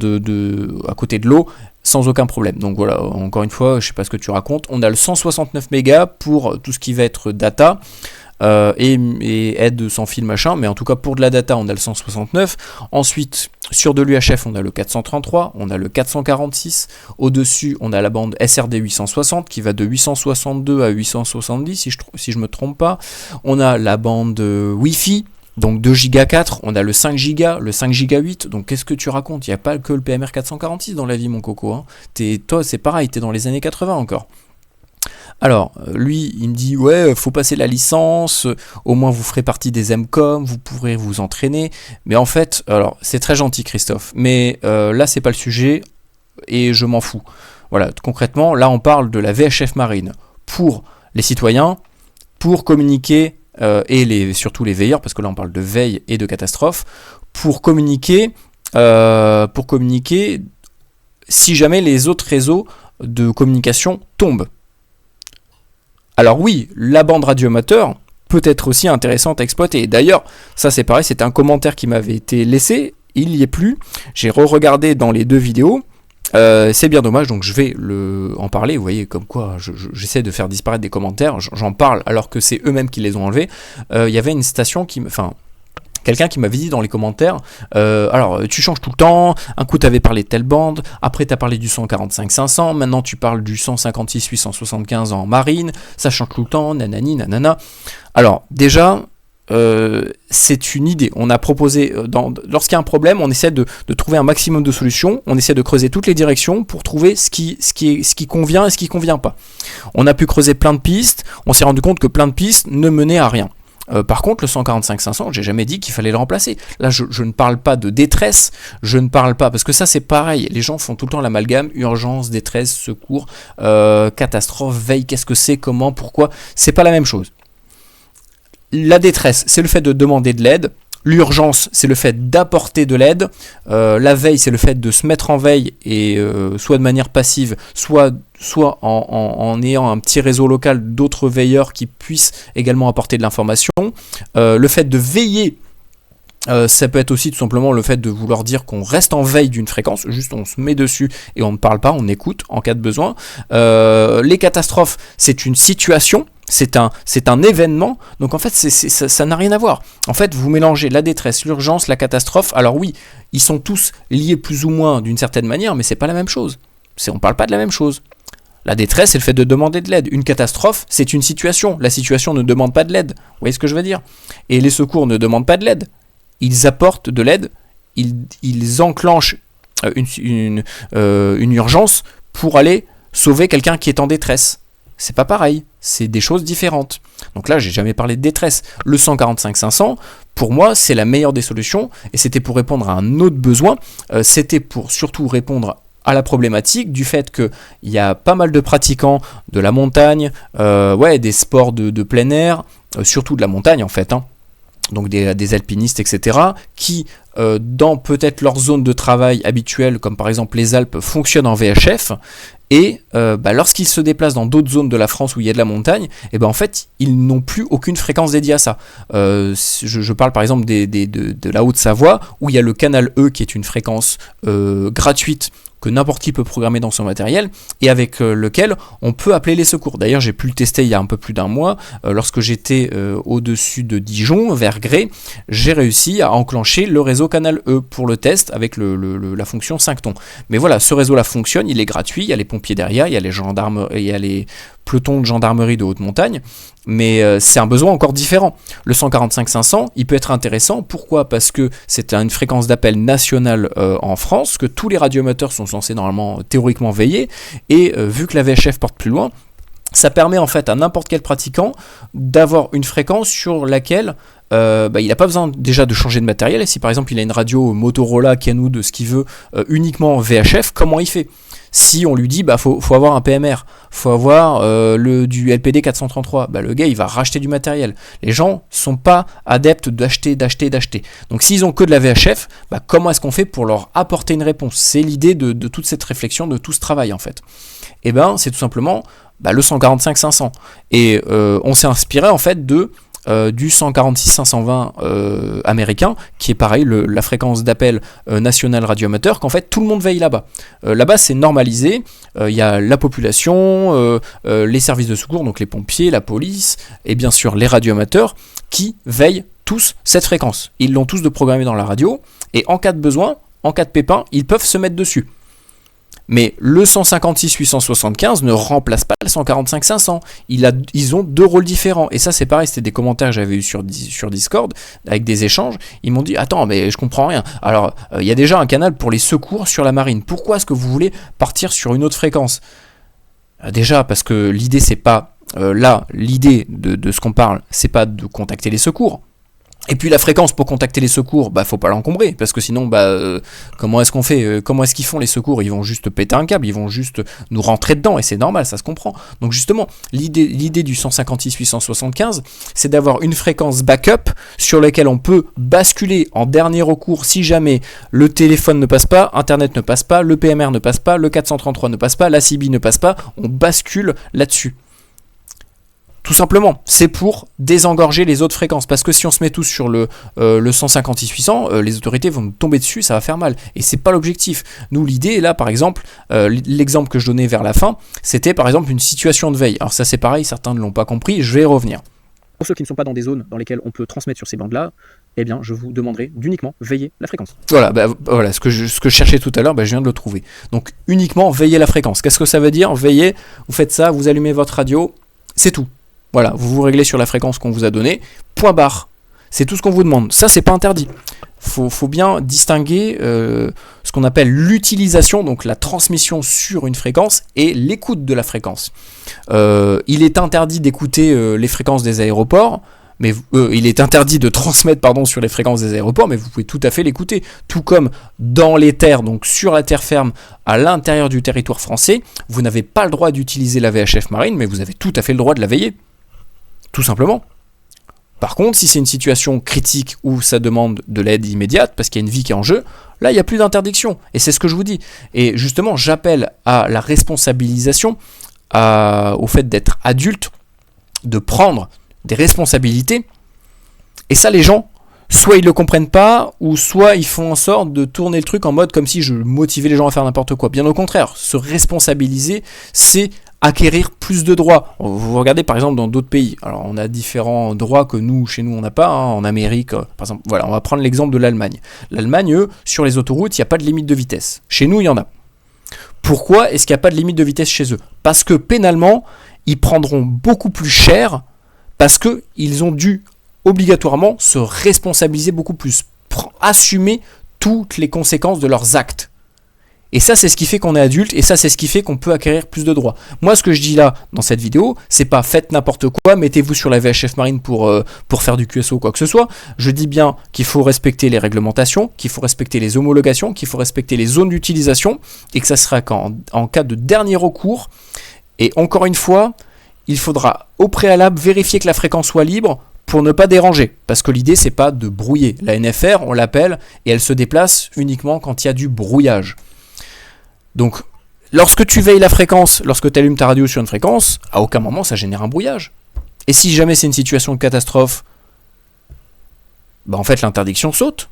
à côté de l'eau, sans aucun problème. Donc voilà, encore une fois, je sais pas ce que tu racontes. On a le 169 mégas pour tout ce qui va être data. Et aide sans fil machin, mais en tout cas pour de la data on a le 169. Ensuite sur de l'UHF on a le 433, on a le 446, au-dessus on a la bande SRD 860 qui va de 862 à 870 si je me trompe pas. On a la bande Wi-Fi, donc 2 Go 4, on a le 5 Go, le 5 Go 8, donc qu'est-ce que tu racontes? Il n'y a pas que le PMR 446 dans la vie mon coco, hein. Toi c'est pareil, t'es dans les années 80 encore. Alors, lui, il me dit, ouais, faut passer la licence, au moins vous ferez partie des MCOM, vous pourrez vous entraîner. Mais en fait, alors, c'est très gentil, Christophe, mais là, c'est pas le sujet, et je m'en fous. Voilà, concrètement, là, on parle de la VHF marine pour les citoyens, pour communiquer, et surtout les veilleurs, parce que là, on parle de veille et de catastrophe, pour communiquer si jamais les autres réseaux de communication tombent. Alors oui, la bande radioamateur peut être aussi intéressante à exploiter. D'ailleurs, ça c'est pareil, c'était un commentaire qui m'avait été laissé, il n'y est plus. J'ai re-regardé dans les 2 vidéos, c'est bien dommage, donc je vais en parler. Vous voyez comme quoi j'essaie de faire disparaître des commentaires, j'en parle alors que c'est eux-mêmes qui les ont enlevés. Il y avait une station quelqu'un qui m'avait dit dans les commentaires, alors tu changes tout le temps, un coup tu avais parlé de telle bande, après tu as parlé du 145-500, maintenant tu parles du 156-875 en marine, ça change tout le temps, nanani, nanana. Alors déjà, c'est une idée, on a proposé, lorsqu'il y a un problème, on essaie de trouver un maximum de solutions, on essaie de creuser toutes les directions pour trouver ce qui convient et ce qui convient pas. On a pu creuser plein de pistes, on s'est rendu compte que plein de pistes ne menaient à rien. Par contre, le 145-500, j'ai jamais dit qu'il fallait le remplacer. Là, je ne parle pas de détresse, je ne parle pas, parce que ça c'est pareil, les gens font tout le temps l'amalgame, urgence, détresse, secours, catastrophe, veille, qu'est-ce que c'est, comment, pourquoi, c'est pas la même chose. La détresse, c'est le fait de demander de l'aide. L'urgence, c'est le fait d'apporter de l'aide. La veille, c'est le fait de se mettre en veille, et soit de manière passive, soit en ayant un petit réseau local d'autres veilleurs qui puissent également apporter de l'information. Le fait de veiller, ça peut être aussi tout simplement le fait de vouloir dire qu'on reste en veille d'une fréquence, juste on se met dessus et on ne parle pas, on écoute en cas de besoin. Les catastrophes, c'est une situation, c'est un événement, donc en fait ça n'a rien à voir. En fait vous mélangez la détresse, l'urgence, la catastrophe, alors oui, ils sont tous liés plus ou moins d'une certaine manière, mais c'est pas la même chose. On parle pas de la même chose. La détresse, c'est le fait de demander de l'aide. Une catastrophe, c'est une situation. La situation ne demande pas de l'aide. Vous voyez ce que je veux dire? Et les secours ne demandent pas de l'aide. Ils apportent de l'aide. Ils enclenchent une urgence pour aller sauver quelqu'un qui est en détresse. C'est pas pareil. C'est des choses différentes. Donc là, j'ai jamais parlé de détresse. Le 145-500, pour moi, c'est la meilleure des solutions. Et c'était pour répondre à un autre besoin. C'était pour surtout répondre à la problématique du fait qu'il y a pas mal de pratiquants de la montagne, des sports de plein air, surtout de la montagne en fait, hein, donc des alpinistes, etc., qui, dans peut-être leur zone de travail habituelle, comme par exemple les Alpes, fonctionnent en VHF, et lorsqu'ils se déplacent dans d'autres zones de la France où il y a de la montagne, et en fait, ils n'ont plus aucune fréquence dédiée à ça. Je parle par exemple de la Haute-Savoie, où il y a le canal E, qui est une fréquence gratuite, que n'importe qui peut programmer dans son matériel, et avec lequel on peut appeler les secours. D'ailleurs, j'ai pu le tester il y a un peu plus d'un mois, lorsque j'étais au-dessus de Dijon, vers Grès, j'ai réussi à enclencher le réseau Canal E pour le test avec la fonction 5 tons. Mais voilà, ce réseau-là fonctionne, il est gratuit, il y a les pompiers derrière, il y a les gendarmes, il y a les pelotons de gendarmerie de haute montagne, mais c'est un besoin encore différent. Le 145-500, il peut être intéressant. Pourquoi ? Parce que c'est une fréquence d'appel nationale en France, que tous les radioamateurs sont censés normalement théoriquement veiller, et vu que la VHF porte plus loin, ça permet en fait à n'importe quel pratiquant d'avoir une fréquence sur laquelle il n'a pas besoin déjà de changer de matériel. Et si par exemple il a une radio Motorola, Canon, de ce qu'il veut, uniquement VHF, comment il fait ? Si on lui dit faut avoir un PMR, faut avoir du LPD 433, le gars il va racheter du matériel. Les gens sont pas adeptes d'acheter. Donc s'ils ont que de la VHF, comment est-ce qu'on fait pour leur apporter une réponse ? C'est l'idée de toute cette réflexion, de tout ce travail en fait. Et c'est tout simplement le 145-500. Et on s'est inspiré en fait du 146-520 américain, qui est pareil, la fréquence d'appel nationale radioamateur, qu'en fait tout le monde veille là-bas. Là-bas c'est normalisé, il y a la population, les services de secours, donc les pompiers, la police, et bien sûr les radioamateurs, qui veillent tous cette fréquence. Ils l'ont tous de programmer dans la radio, et en cas de besoin, en cas de pépin, ils peuvent se mettre dessus. Mais le 156-875 ne remplace pas le 145-500. Ils ont deux rôles différents. Et ça, c'est pareil, c'était des commentaires que j'avais eu sur Discord, avec des échanges. Ils m'ont dit, attends, mais je comprends rien. Alors, il y a déjà un canal pour les secours sur la marine. Pourquoi est-ce que vous voulez partir sur une autre fréquence ? Déjà, parce que l'idée, c'est pas... l'idée de ce qu'on parle, c'est pas de contacter les secours. Et puis la fréquence pour contacter les secours, faut pas l'encombrer, parce que sinon, comment est-ce qu'on fait ? Comment est-ce qu'ils font les secours ? Ils vont juste péter un câble, ils vont juste nous rentrer dedans, et c'est normal, ça se comprend. Donc justement, l'idée du 156-875, c'est d'avoir une fréquence backup sur laquelle on peut basculer en dernier recours si jamais le téléphone ne passe pas, Internet ne passe pas, le PMR ne passe pas, le 433 ne passe pas, la CB ne passe pas, on bascule là-dessus. Tout simplement, c'est pour désengorger les autres fréquences. Parce que si on se met tous sur le 156-800, les autorités vont nous tomber dessus, ça va faire mal. Et c'est pas l'objectif. Nous, l'idée, là, par exemple, l'exemple que je donnais vers la fin, c'était par exemple une situation de veille. Alors ça, c'est pareil, certains ne l'ont pas compris, je vais y revenir. Pour ceux qui ne sont pas dans des zones dans lesquelles on peut transmettre sur ces bandes-là, je vous demanderai d'uniquement veiller la fréquence. Voilà, ce que je cherchais tout à l'heure, je viens de le trouver. Donc, uniquement veiller la fréquence. Qu'est-ce que ça veut dire ? Veiller, vous faites ça, vous allumez votre radio, c'est tout. Voilà, vous réglez sur la fréquence qu'on vous a donnée, point barre. C'est tout ce qu'on vous demande. Ça, c'est pas interdit. Faut bien distinguer ce qu'on appelle l'utilisation, donc la transmission sur une fréquence, et l'écoute de la fréquence. Il est interdit d'écouter les fréquences des aéroports, mais il est interdit de transmettre sur les fréquences des aéroports, mais vous pouvez tout à fait l'écouter. Tout comme dans les terres, donc sur la terre ferme, à l'intérieur du territoire français, vous n'avez pas le droit d'utiliser la VHF marine, mais vous avez tout à fait le droit de la veiller. Tout simplement. Par contre, si c'est une situation critique où ça demande de l'aide immédiate, parce qu'il y a une vie qui est en jeu, là, il n'y a plus d'interdiction. Et c'est ce que je vous dis. Et justement, j'appelle à la responsabilisation, au fait d'être adulte, de prendre des responsabilités. Et ça, les gens, soit ils ne le comprennent pas, ou soit ils font en sorte de tourner le truc en mode comme si je motivais les gens à faire n'importe quoi. Bien au contraire, se responsabiliser, c'est acquérir plus de droits. Vous regardez par exemple dans d'autres pays, alors on a différents droits que chez nous on n'a pas, en Amérique, par exemple, voilà, on va prendre l'exemple de l'Allemagne. L'Allemagne, eux, sur les autoroutes, il n'y a pas de limite de vitesse. Chez nous, il y en a. Pourquoi est-ce qu'il n'y a pas de limite de vitesse chez eux ? Parce que pénalement, ils prendront beaucoup plus cher, parce qu'ils ont dû obligatoirement se responsabiliser beaucoup plus, assumer toutes les conséquences de leurs actes. Et ça, c'est ce qui fait qu'on est adulte, et ça, c'est ce qui fait qu'on peut acquérir plus de droits. Moi, ce que je dis là, dans cette vidéo, c'est pas faites n'importe quoi, mettez-vous sur la VHF marine pour faire du QSO ou quoi que ce soit. Je dis bien qu'il faut respecter les réglementations, qu'il faut respecter les homologations, qu'il faut respecter les zones d'utilisation, et que ça sera en cas de dernier recours. Et encore une fois, il faudra au préalable vérifier que la fréquence soit libre pour ne pas déranger. Parce que l'idée, c'est pas de brouiller. La NFR, on l'appelle, et elle se déplace uniquement quand il y a du brouillage. Donc, lorsque tu veilles la fréquence, lorsque tu allumes ta radio sur une fréquence, à aucun moment ça génère un brouillage. Et si jamais c'est une situation de catastrophe, en fait l'interdiction saute.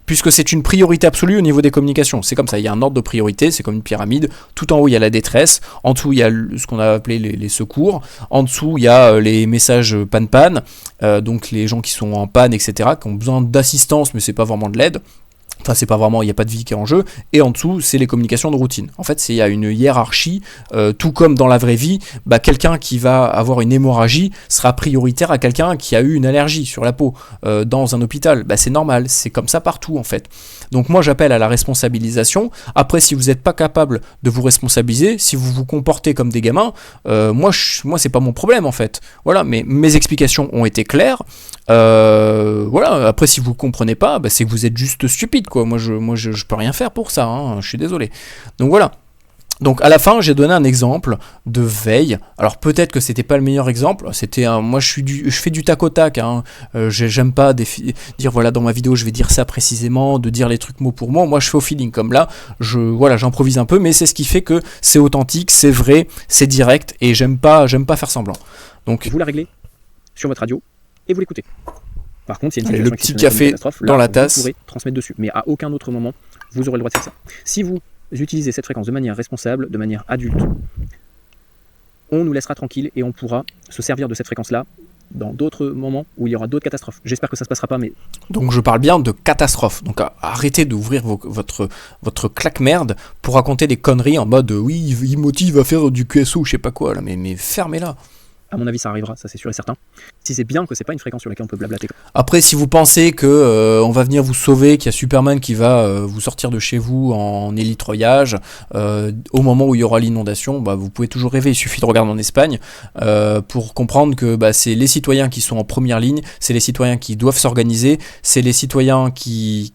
Puisque c'est une priorité absolue au niveau des communications. C'est comme ça, il y a un ordre de priorité, c'est comme une pyramide. Tout en haut, il y a la détresse. En dessous, il y a ce qu'on a appelé les secours. En dessous, il y a les messages panne-panne. Donc les gens qui sont en panne, etc., qui ont besoin d'assistance, mais c'est pas vraiment de l'aide. Enfin, c'est pas vraiment, il n'y a pas de vie qui est en jeu. Et en dessous, c'est les communications de routine. En fait, il y a une hiérarchie, tout comme dans la vraie vie, quelqu'un qui va avoir une hémorragie sera prioritaire à quelqu'un qui a eu une allergie sur la peau dans un hôpital. C'est normal, c'est comme ça partout en fait. Donc moi, j'appelle à la responsabilisation. Après, si vous n'êtes pas capable de vous responsabiliser, si vous vous comportez comme des gamins, moi, c'est pas mon problème en fait. Voilà, mais mes explications ont été claires. Voilà. Après, si vous comprenez pas, c'est que vous êtes juste stupide, quoi. Moi, je peux rien faire pour ça. Hein. Je suis désolé. Donc voilà. Donc à la fin, j'ai donné un exemple de veille. Alors peut-être que c'était pas le meilleur exemple. Moi, je fais du tac au tac. Hein. J'aime pas dire voilà dans ma vidéo, je vais dire ça précisément, de dire les trucs mot pour mot. Moi, je fais au feeling comme là. J'improvise un peu, mais c'est ce qui fait que c'est authentique, c'est vrai, c'est direct, et j'aime pas faire semblant. Donc vous la réglez sur votre radio et vous l'écoutez. Par contre, s'il y a une le petit café dans la tasse, vous pourrez transmettre dessus, mais à aucun autre moment vous aurez le droit de faire ça. Si vous utilisez cette fréquence de manière responsable, de manière adulte, on nous laissera tranquille et on pourra se servir de cette fréquence-là dans d'autres moments où il y aura d'autres catastrophes. J'espère que ça se passera pas, mais... Donc je parle bien de catastrophe. Donc arrêtez d'ouvrir votre claque-merde pour raconter des conneries en mode oui, Imoti va faire du QSO ou je sais pas quoi, là, mais fermez-la. À mon avis, ça arrivera, ça c'est sûr et certain. Si c'est bien que c'est pas une fréquence sur laquelle on peut blablater. Après, si vous pensez que on va venir vous sauver, qu'il y a Superman qui va vous sortir de chez vous en hélitreuillage au moment où il y aura l'inondation, vous pouvez toujours rêver. Il suffit de regarder en Espagne pour comprendre que c'est les citoyens qui sont en première ligne, c'est les citoyens qui doivent s'organiser, c'est les citoyens qui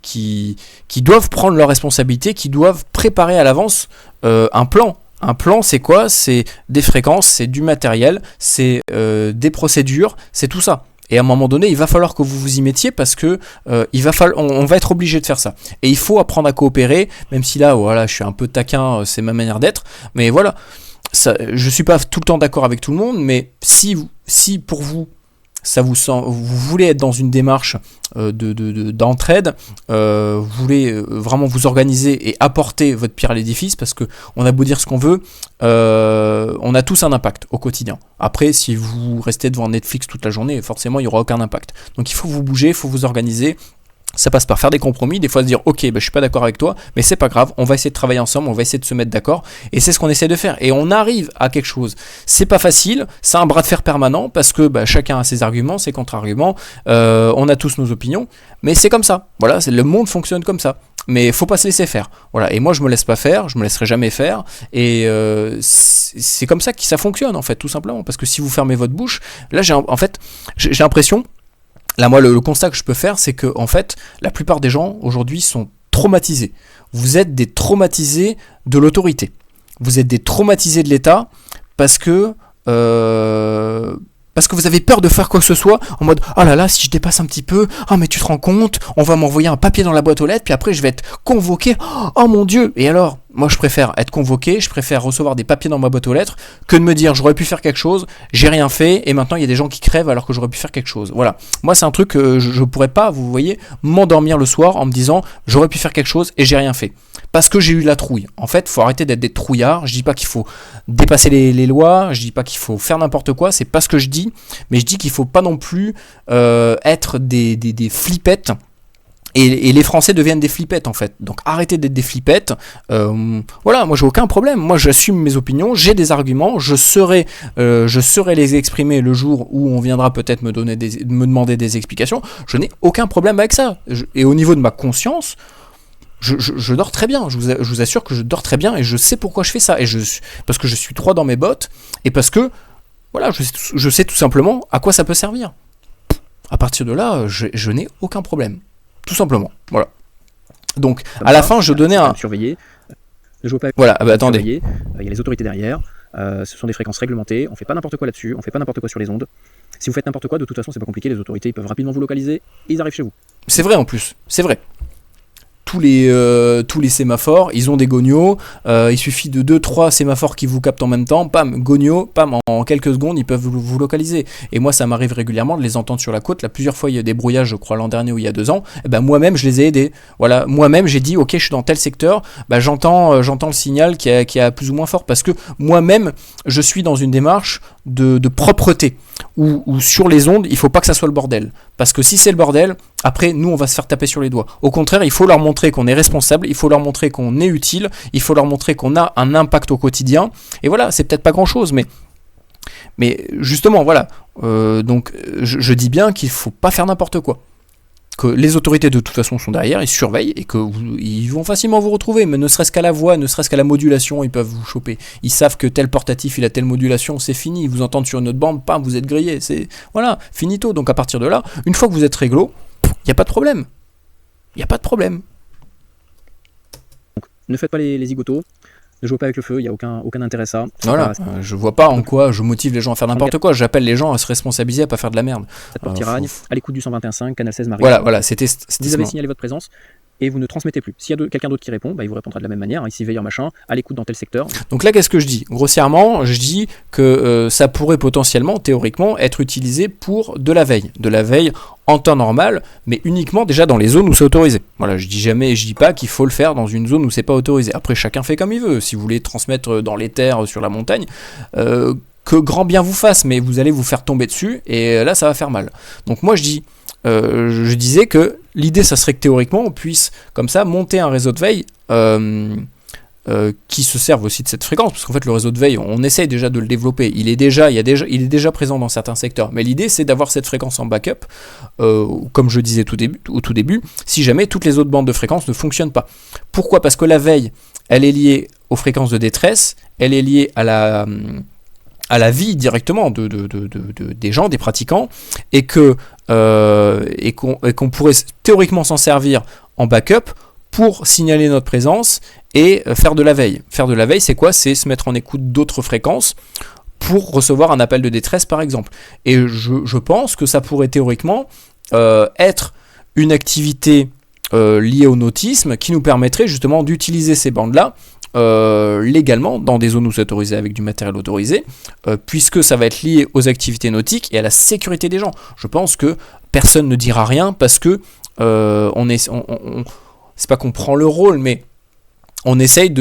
doivent prendre leurs responsabilités, qui doivent préparer à l'avance un plan. Un plan, c'est quoi ? C'est des fréquences, c'est du matériel, c'est des procédures, c'est tout ça. Et à un moment donné, il va falloir que vous vous y mettiez parce que on va être obligé de faire ça. Et il faut apprendre à coopérer, même si là, voilà, je suis un peu taquin, c'est ma manière d'être. Mais voilà, je suis pas tout le temps d'accord avec tout le monde, mais si pour vous, vous voulez être dans une démarche d'entraide, vous voulez vraiment vous organiser et apporter votre pierre à l'édifice, parce que on a beau dire ce qu'on veut, on a tous un impact au quotidien. Après, si vous restez devant Netflix toute la journée, forcément il n'y aura aucun impact. Donc il faut vous bouger, il faut vous organiser. Ça passe par faire des compromis, des fois se dire ok, je suis pas d'accord avec toi, mais c'est pas grave, on va essayer de travailler ensemble, on va essayer de se mettre d'accord, et c'est ce qu'on essaie de faire, et on arrive à quelque chose. C'est pas facile, c'est un bras de fer permanent, parce que chacun a ses arguments, ses contre-arguments, on a tous nos opinions, mais c'est comme ça, voilà, le monde fonctionne comme ça. Mais faut pas se laisser faire, voilà. Et moi je me laisse pas faire, je me laisserai jamais faire, et c'est comme ça que ça fonctionne en fait, tout simplement, parce que si vous fermez votre bouche, là j'ai l'impression. Là, moi, le constat que je peux faire, c'est que, en fait, la plupart des gens, aujourd'hui, sont traumatisés. Vous êtes des traumatisés de l'autorité. Vous êtes des traumatisés de l'État parce que vous avez peur de faire quoi que ce soit, en mode « Ah là là, si je dépasse un petit peu, ah mais tu te rends compte, on va m'envoyer un papier dans la boîte aux lettres, puis après je vais être convoqué, oh mon Dieu !» Et alors, moi je préfère être convoqué, je préfère recevoir des papiers dans ma boîte aux lettres, que de me dire « J'aurais pu faire quelque chose, j'ai rien fait, et maintenant il y a des gens qui crèvent alors que j'aurais pu faire quelque chose. » Voilà. Moi c'est un truc que je pourrais pas, vous voyez, m'endormir le soir en me disant « J'aurais pu faire quelque chose et j'ai rien fait. » Parce que j'ai eu la trouille. En fait, faut arrêter d'être des trouillards. Je dis pas qu'il faut dépasser les lois, je dis pas qu'il faut faire n'importe quoi, c'est pas ce que je dis, mais je dis qu'il faut pas non plus être des flippettes. Et les Français deviennent des flippettes en fait. Donc arrêtez d'être des flippettes. Voilà, moi j'ai aucun problème. Moi j'assume mes opinions, j'ai des arguments, je saurai les exprimer le jour où on viendra peut-être me demander des explications. Je n'ai aucun problème avec ça. Et au niveau de ma conscience, je dors très bien. Je vous assure que je dors très bien et je sais pourquoi je fais ça. Parce que je suis droit dans mes bottes et parce que voilà, je sais tout simplement à quoi ça peut servir. À partir de là, je n'ai aucun problème. Tout simplement, voilà. Donc, à la fin, je donnais un... Surveiller. Je vois pas. Voilà, attendez. Il y a les autorités derrière. Ce sont des fréquences réglementées, on fait pas n'importe quoi là-dessus, on fait pas n'importe quoi sur les ondes. Si vous faites n'importe quoi, de toute façon c'est pas compliqué, les autorités ils peuvent rapidement vous localiser et ils arrivent chez vous. C'est vrai en plus, c'est vrai. Tous les sémaphores, ils ont des gonios, il suffit de 2-3 sémaphores qui vous captent en même temps, pam, gonio, pam, en quelques secondes, ils peuvent vous localiser. Et moi, ça m'arrive régulièrement de les entendre sur la côte. Là, plusieurs fois, il y a des brouillages, je crois, l'an dernier ou il y a 2 ans. Et ben, moi-même, je les ai aidés. Voilà, moi-même, j'ai dit, ok, je suis dans tel secteur, ben, j'entends le signal qui est plus ou moins fort, parce que moi-même, je suis dans une démarche de propreté, où sur les ondes, il faut pas que ça soit le bordel. Parce que si c'est le bordel, après, nous, on va se faire taper sur les doigts. Au contraire, il faut leur montrer qu'on est responsable, il faut leur montrer qu'on est utile, il faut leur montrer qu'on a un impact au quotidien. Et voilà, c'est peut-être pas grand-chose, mais justement, voilà. Donc, je dis bien qu'il faut pas faire n'importe quoi. Que les autorités, de toute façon, sont derrière, ils surveillent, et qu'ils vont facilement vous retrouver. Mais ne serait-ce qu'à la voix, ne serait-ce qu'à la modulation, ils peuvent vous choper. Ils savent que tel portatif, il a telle modulation, c'est fini. Ils vous entendent sur une autre bande, pam, vous êtes grillé. C'est, voilà, finito. Donc, à partir de là, une fois que vous êtes réglo, il n'y a pas de problème. Il n'y a pas de problème. Donc, ne faites pas les zigotos, ne jouez pas avec le feu, il n'y a aucun intérêt à ça. Voilà, je vois pas en quoi je motive les gens à faire n'importe quoi. J'appelle les gens à se responsabiliser, à pas faire de la merde. Tiragne, à l'écoute du 121.5, Canal 16 Marine. Voilà, c'était vous avez signalé votre présence et vous ne transmettez plus. S'il y a quelqu'un d'autre qui répond, il vous répondra de la même manière. Ici, veilleur machin, à l'écoute dans tel secteur. Donc là, qu'est-ce que je dis ? Grossièrement, je dis que ça pourrait potentiellement, théoriquement, être utilisé pour de la veille. De la veille en temps normal, mais uniquement déjà dans les zones où c'est autorisé. Voilà, je dis pas qu'il faut le faire dans une zone où c'est pas autorisé. Après, chacun fait comme il veut. Si vous voulez transmettre dans les terres, sur la montagne, que grand bien vous fasse, mais vous allez vous faire tomber dessus, et là, ça va faire mal. Donc moi, je disais que l'idée, ça serait que théoriquement, on puisse, comme ça, monter un réseau de veille qui se serve aussi de cette fréquence, parce qu'en fait, le réseau de veille, on essaye déjà de le développer. Il est déjà présent dans certains secteurs, mais l'idée, c'est d'avoir cette fréquence en backup, comme je disais au tout début, si jamais toutes les autres bandes de fréquences ne fonctionnent pas. Pourquoi ? Parce que la veille, elle est liée aux fréquences de détresse, elle est liée à la vie directement des gens, des pratiquants, et qu'on pourrait théoriquement s'en servir en backup pour signaler notre présence et faire de la veille. Faire de la veille, c'est quoi ? C'est se mettre en écoute d'autres fréquences pour recevoir un appel de détresse, par exemple. Et je pense que ça pourrait théoriquement être une activité liée au nautisme qui nous permettrait justement d'utiliser ces bandes-là légalement dans des zones où c'est autorisé avec du matériel autorisé, puisque ça va être lié aux activités nautiques et à la sécurité des gens. Je pense que personne ne dira rien parce que c'est pas qu'on prend le rôle, mais on essaye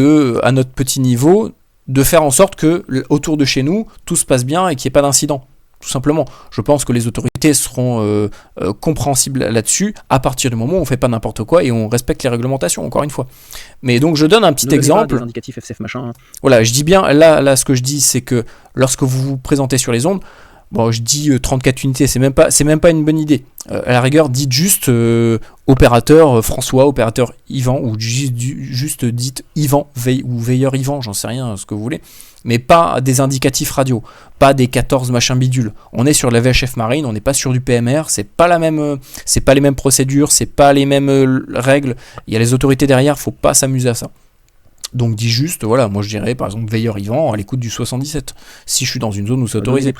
à notre petit niveau, de faire en sorte que autour de chez nous, tout se passe bien et qu'il n'y ait pas d'incident. Tout simplement. Je pense que les autorités seront compréhensibles là-dessus à partir du moment où on ne fait pas n'importe quoi et on respecte les réglementations, encore une fois. Mais donc je donne un petit exemple. Des indicatifs FCF machin. Voilà, je dis bien, là ce que je dis, c'est que lorsque vous vous présentez sur les ondes, bon, je dis 34 unités, c'est même pas une bonne idée. À la rigueur, dites juste opérateur François, opérateur Yvan, ou juste dites Yvan, ou veilleur Yvan, j'en sais rien, ce que vous voulez. Mais pas des indicatifs radio, pas des 14 machins bidules. On est sur la VHF Marine, on n'est pas sur du PMR, c'est pas les mêmes procédures, c'est pas les mêmes règles. Il y a les autorités derrière, faut pas s'amuser à ça. Donc dis juste, voilà, moi je dirais par exemple veilleur Yvan à l'écoute du 77, si je suis dans une zone où c'est autorisé.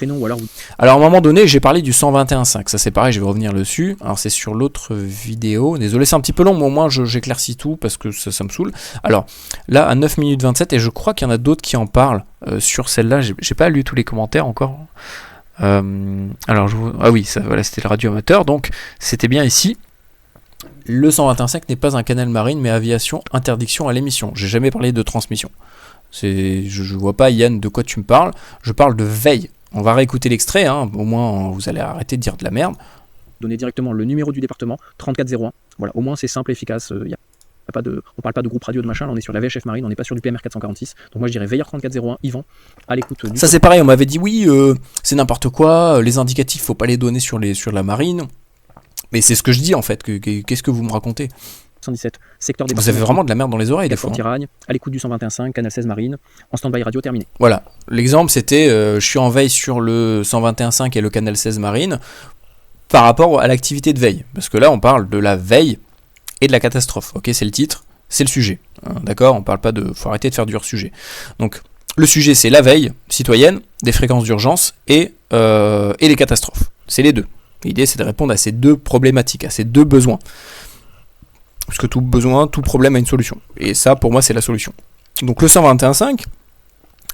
Alors à un moment donné, j'ai parlé du 121.5, ça c'est pareil, je vais revenir dessus. Alors c'est sur l'autre vidéo, désolé c'est un petit peu long, mais au moins j'éclaircis tout parce que ça me saoule. Alors là à 9 minutes 27, et je crois qu'il y en a d'autres qui en parlent sur celle-là, j'ai pas lu tous les commentaires encore. Ah oui, voilà, c'était le radio amateur, donc c'était bien ici. Le 121.5 n'est pas un canal marine, mais aviation, interdiction à l'émission. J'ai jamais parlé de transmission. Je vois pas, Yann, de quoi tu me parles. Je parle de veille. On va réécouter l'extrait, hein. Au moins vous allez arrêter de dire de la merde. Donnez directement le numéro du département, 3401. Voilà, au moins c'est simple et efficace. On parle pas de groupe radio de machin, là on est sur la VHF Marine, on n'est pas sur du PMR 446. Donc moi je dirais veilleur 3401, Yvan, à l'écoute. Ça c'est pareil, on m'avait dit oui, c'est n'importe quoi, les indicatifs faut pas les donner sur la marine. Mais c'est ce que je dis en fait, qu'est-ce que vous me racontez ? 117, secteur des. Vous avez vraiment de la merde dans les oreilles des fois. Tiragne, à l'écoute du 121.5, Canal 16 Marine, en stand-by radio terminé. Voilà, l'exemple c'était, je suis en veille sur le 121.5 et le Canal 16 Marine par rapport à l'activité de veille. Parce que là on parle de la veille et de la catastrophe, ok, c'est le titre, c'est le sujet. Hein, d'accord, on parle pas de. Faut arrêter de faire du hors-sujet. Donc Le sujet, c'est la veille citoyenne, des fréquences d'urgence et les catastrophes. C'est les deux. L'idée, c'est de répondre à ces deux problématiques, à ces deux besoins. Parce que tout besoin, tout problème a une solution. Et ça, pour moi, c'est la solution. Donc le 121.5,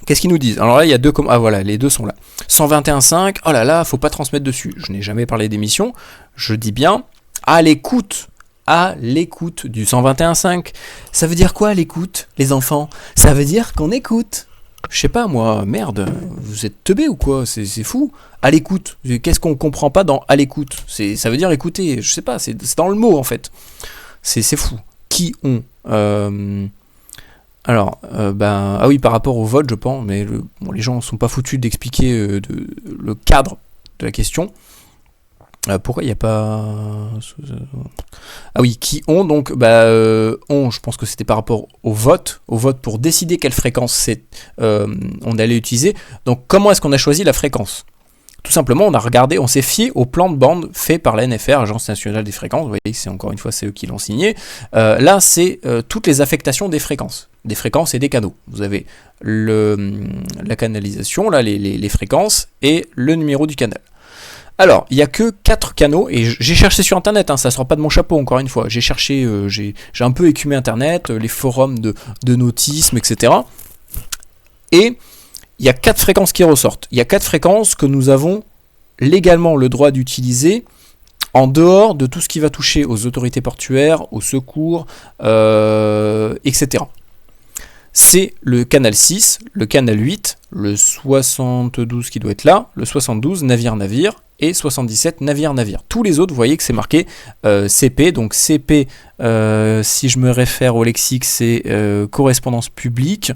qu'est-ce qu'ils nous disent? Alors là, il y a deux... Ah voilà, les deux sont là. 121.5, oh là là, faut pas transmettre dessus. Je n'ai jamais parlé d'émission. Je dis bien à l'écoute du 121.5. Ça veut dire quoi, à l'écoute, les enfants? Ça veut dire qu'on écoute. Je sais pas, moi, merde, vous êtes teubés ou quoi? C'est fou. À l'écoute. Qu'est-ce qu'on comprend pas dans à l'écoute? Ça veut dire écouter. Je sais pas, c'est dans le mot, en fait. C'est fou. Qui ont... ah oui, par rapport au vote, je pense, mais les gens ne sont pas foutus d'expliquer le cadre de la question. Pourquoi il n'y a pas... Ah oui, qui ont, donc, je pense que c'était par rapport au vote pour décider quelle fréquence on allait utiliser. Donc, comment est-ce qu'on a choisi la fréquence? Tout simplement, on s'est fié au plan de bande fait par la NFR, Agence Nationale des Fréquences. Vous voyez, c'est encore une fois, c'est eux qui l'ont signé. Là, c'est toutes les affectations des fréquences et des canaux. Vous avez la canalisation, là, les fréquences et le numéro du canal. Alors, il n'y a que 4 canaux, et j'ai cherché sur Internet, ça ne sort pas de mon chapeau, encore une fois. J'ai cherché, j'ai un peu écumé Internet, les forums de nautisme, etc. Et il y a 4 fréquences qui ressortent. Il y a 4 fréquences que nous avons légalement le droit d'utiliser en dehors de tout ce qui va toucher aux autorités portuaires, aux secours, etc. C'est le canal 6, le canal 8, le 72 qui doit être là, le 72 navire-navire et 77 navire-navire. Tous les autres, vous voyez que c'est marqué CP. Donc CP, si je me réfère au lexique, c'est correspondance publique.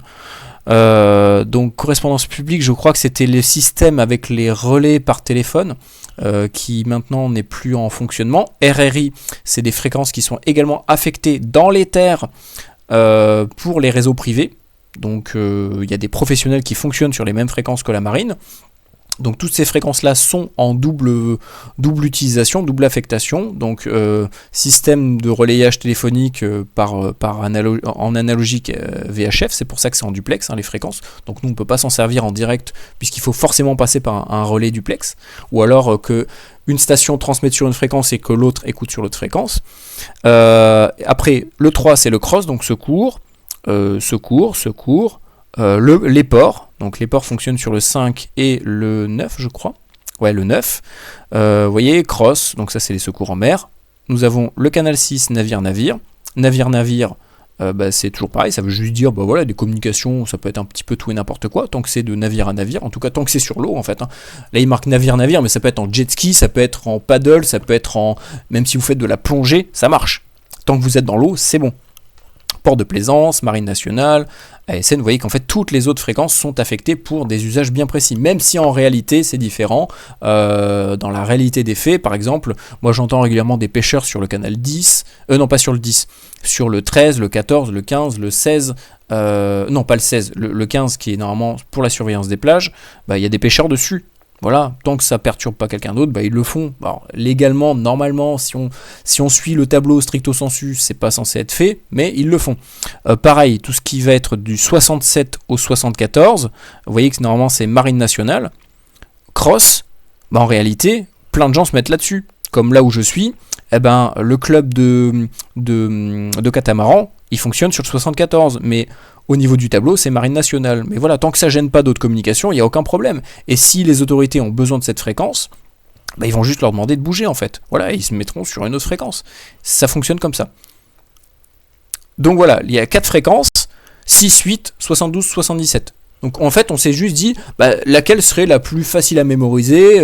Donc correspondance publique, je crois que c'était le système avec les relais par téléphone qui maintenant n'est plus en fonctionnement. RRI, c'est des fréquences qui sont également affectées dans les terres pour les réseaux privés. Donc il y a des professionnels qui fonctionnent sur les mêmes fréquences que la marine. Donc toutes ces fréquences-là sont en double utilisation, double affectation. Donc système de relayage téléphonique en analogique VHF, c'est pour ça que c'est en duplex, les fréquences. Donc nous on ne peut pas s'en servir en direct puisqu'il faut forcément passer par un relais duplex. Ou alors que une station transmette sur une fréquence et que l'autre écoute sur l'autre fréquence. Après, le 3 c'est le cross, donc secours. Les ports, donc les ports fonctionnent sur le 5 et le 9 je crois, le 9, vous voyez, cross, donc ça c'est les secours en mer. Nous avons le canal 6, navire-navire, c'est toujours pareil, ça veut juste dire, des communications, ça peut être un petit peu tout et n'importe quoi, tant que c'est de navire à navire, en tout cas tant que c'est sur l'eau en fait. Là il marque navire-navire, mais ça peut être en jet ski, ça peut être en paddle, ça peut être même si vous faites de la plongée, ça marche. Tant que vous êtes dans l'eau, c'est bon. Port de plaisance, marine nationale, ASN, vous voyez qu'en fait toutes les autres fréquences sont affectées pour des usages bien précis, même si en réalité c'est différent. Dans la réalité des faits, par exemple, moi j'entends régulièrement des pêcheurs sur le canal 10, non pas sur le 10, sur le 13, le 14, le 15, le 16, non pas le 16, le 15 qui est normalement pour la surveillance des plages, il y a des pêcheurs dessus. Voilà, tant que ça perturbe pas quelqu'un d'autre, ils le font. Alors, légalement, normalement, si on suit le tableau stricto sensu, c'est pas censé être fait, mais ils le font. Pareil, tout ce qui va être du 67 au 74, vous voyez que normalement c'est marine nationale. Cross, en réalité, plein de gens se mettent là-dessus. Comme là où je suis, le club de catamaran, il fonctionne sur le 74, mais au niveau du tableau, c'est marine nationale. Mais voilà, tant que ça gêne pas d'autres communications, il n'y a aucun problème. Et si les autorités ont besoin de cette fréquence, ils vont juste leur demander de bouger en fait. Voilà, ils se mettront sur une autre fréquence. Ça fonctionne comme ça. Donc voilà, il y a 4 fréquences, 6, 8, 72, 77. Donc en fait, on s'est juste dit laquelle serait la plus facile à mémoriser,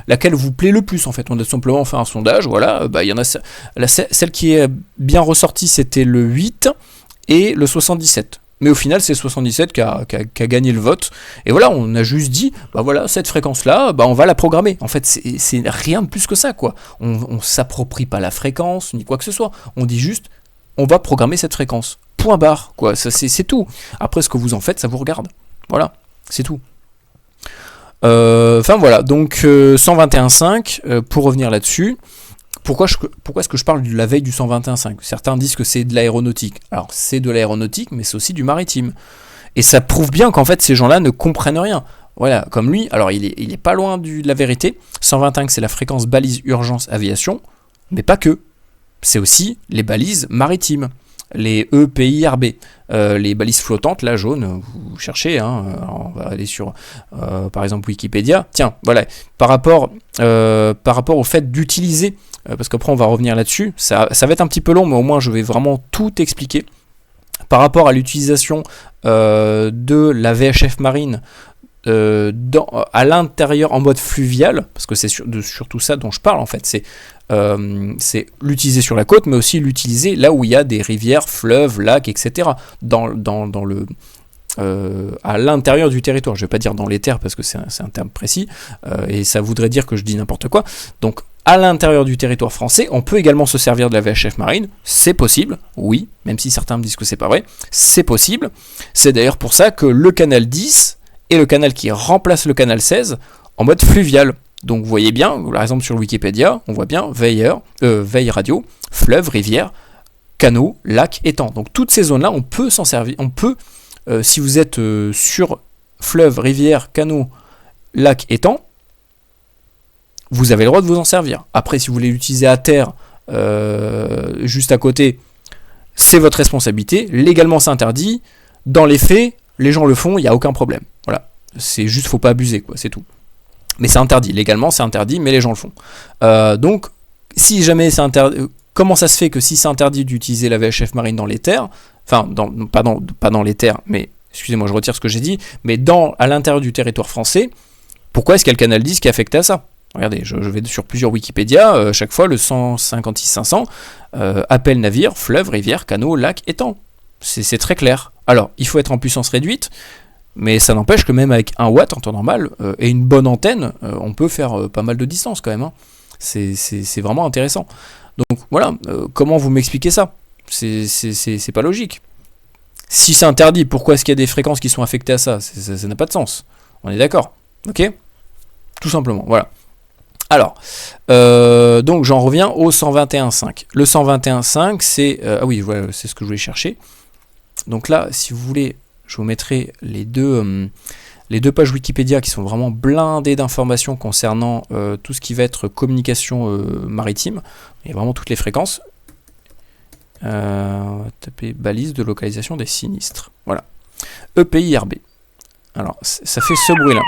laquelle vous plaît le plus en fait. On a tout simplement fait un sondage, voilà, il y en a celle qui est bien ressortie, c'était le 8 et le 77. Mais au final, c'est 77 qui a gagné le vote. Et voilà, on a juste dit, cette fréquence-là, on va la programmer. En fait, c'est rien de plus que ça, quoi. On s'approprie pas la fréquence, ni quoi que ce soit. On dit juste, on va programmer cette fréquence. Point barre, quoi. Ça, c'est tout. Après, ce que vous en faites, ça vous regarde. Voilà, c'est tout. Voilà, donc 121.5, pour revenir là-dessus. Pourquoi est-ce que je parle de la veille du 121.5 ? Certains disent que c'est de l'aéronautique. Alors, c'est de l'aéronautique, mais c'est aussi du maritime. Et ça prouve bien qu'en fait ces gens-là ne comprennent rien. Voilà, comme lui, alors il est pas loin de la vérité. 121 c'est la fréquence balise urgence aviation, mais pas que. C'est aussi les balises maritimes, les EPIRB, les balises flottantes, là jaune, vous cherchez, hein, on va aller sur par exemple Wikipédia. Tiens, voilà, par rapport au fait d'utiliser, parce qu'après on va revenir là-dessus, ça va être un petit peu long, mais au moins je vais vraiment tout expliquer. Par rapport à l'utilisation de la VHF marine à l'intérieur en mode fluvial, parce que c'est surtout ça dont je parle en fait, c'est l'utiliser sur la côte, mais aussi l'utiliser là où il y a des rivières, fleuves, lacs, etc. À l'intérieur du territoire. Je ne vais pas dire dans les terres parce que c'est un terme précis, et ça voudrait dire que je dis n'importe quoi. Donc à l'intérieur du territoire français, on peut également se servir de la VHF marine, c'est possible, oui, même si certains me disent que c'est pas vrai, c'est possible. C'est d'ailleurs pour ça que le canal 10 est le canal qui remplace le canal 16 en mode fluvial. Donc vous voyez bien, par exemple sur Wikipédia, on voit bien veille radio, fleuve, rivière, canaux, lacs, étangs. Donc toutes ces zones-là, on peut s'en servir, si vous êtes sur fleuve, rivière, canaux, lacs, étangs, vous avez le droit de vous en servir. Après, si vous voulez l'utiliser à terre, juste à côté, c'est votre responsabilité. Légalement, c'est interdit. Dans les faits, les gens le font, il n'y a aucun problème. Voilà. C'est juste, faut pas abuser, quoi, c'est tout. Mais c'est interdit. Légalement, c'est interdit, mais les gens le font. Donc, si jamais c'est interdit, comment ça se fait que si c'est interdit d'utiliser la VHF marine dans les terres, enfin, pas dans les terres, mais, excusez-moi, je retire ce que j'ai dit, mais à l'intérieur du territoire français, pourquoi est-ce qu'il y a le canal 10 qui est affecté à ça ? Regardez, je vais sur plusieurs Wikipédia, chaque fois le 156-500 appelle navire, fleuve, rivière, canaux, lac, étang. C'est très clair. Alors, il faut être en puissance réduite, mais ça n'empêche que même avec 1 watt en temps normal et une bonne antenne, on peut faire pas mal de distance quand même. Hein. C'est vraiment intéressant. Donc voilà, comment vous m'expliquez ça ? C'est pas logique. Si c'est interdit, pourquoi est-ce qu'il y a des fréquences qui sont affectées à ça ? Ça n'a pas de sens. On est d'accord ? Ok ? Tout simplement, voilà. Alors, donc j'en reviens au 121.5. Le 121.5, c'est... ah oui, voilà, c'est ce que je voulais chercher. Donc là, si vous voulez, je vous mettrai les deux pages Wikipédia qui sont vraiment blindées d'informations concernant tout ce qui va être communication maritime. Il y a vraiment toutes les fréquences. On va taper balise de localisation des sinistres. Voilà. EPIRB. Alors, ça fait ce bruit-là.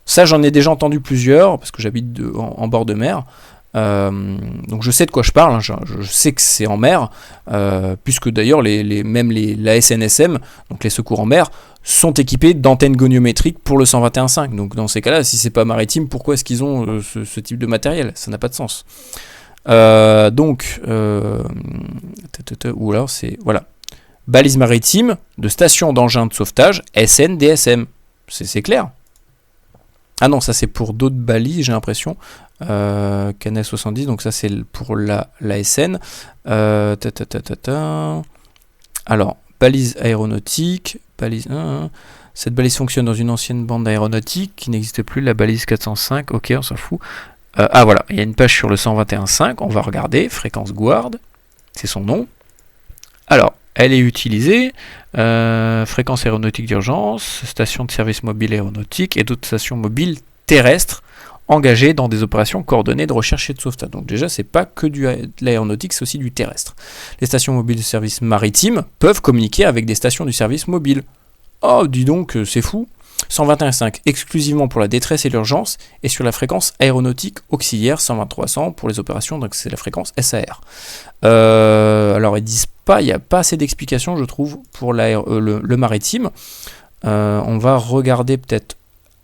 Ça, j'en ai déjà entendu plusieurs, parce que j'habite en bord de mer. Donc je sais de quoi je parle, hein, je sais que c'est en mer, puisque d'ailleurs même la SNSM, donc les secours en mer, sont équipés d'antennes goniométriques pour le 121.5. Donc dans ces cas-là, si c'est pas maritime, pourquoi est-ce qu'ils ont ce type de matériel ? Ça n'a pas de sens. Ou alors c'est... Voilà. Balise maritime de station d'engins de sauvetage, SNDSM. C'est clair. Ah non, ça c'est pour d'autres balises, j'ai l'impression. Canal 70, donc ça c'est pour la SN. Alors, balise aéronautique. Cette balise fonctionne dans une ancienne bande aéronautique qui n'existe plus, la balise 405. Ok, on s'en fout. Voilà, il y a une page sur le 121.5. On va regarder. Fréquence Guard, c'est son nom. Alors, elle est utilisée, fréquence aéronautique d'urgence, station de service mobile aéronautique et d'autres stations mobiles terrestres engagées dans des opérations coordonnées de recherche et de sauvetage. Donc déjà, c'est pas que de l'aéronautique, c'est aussi du terrestre. Les stations mobiles de service maritime peuvent communiquer avec des stations du service mobile. Oh, dis donc, c'est fou. 121.5 exclusivement pour la détresse et l'urgence et sur la fréquence aéronautique auxiliaire 123.100 pour les opérations, donc c'est la fréquence SAR. Alors ils disent pas, il n'y a pas assez d'explications je trouve pour le maritime. On va regarder peut-être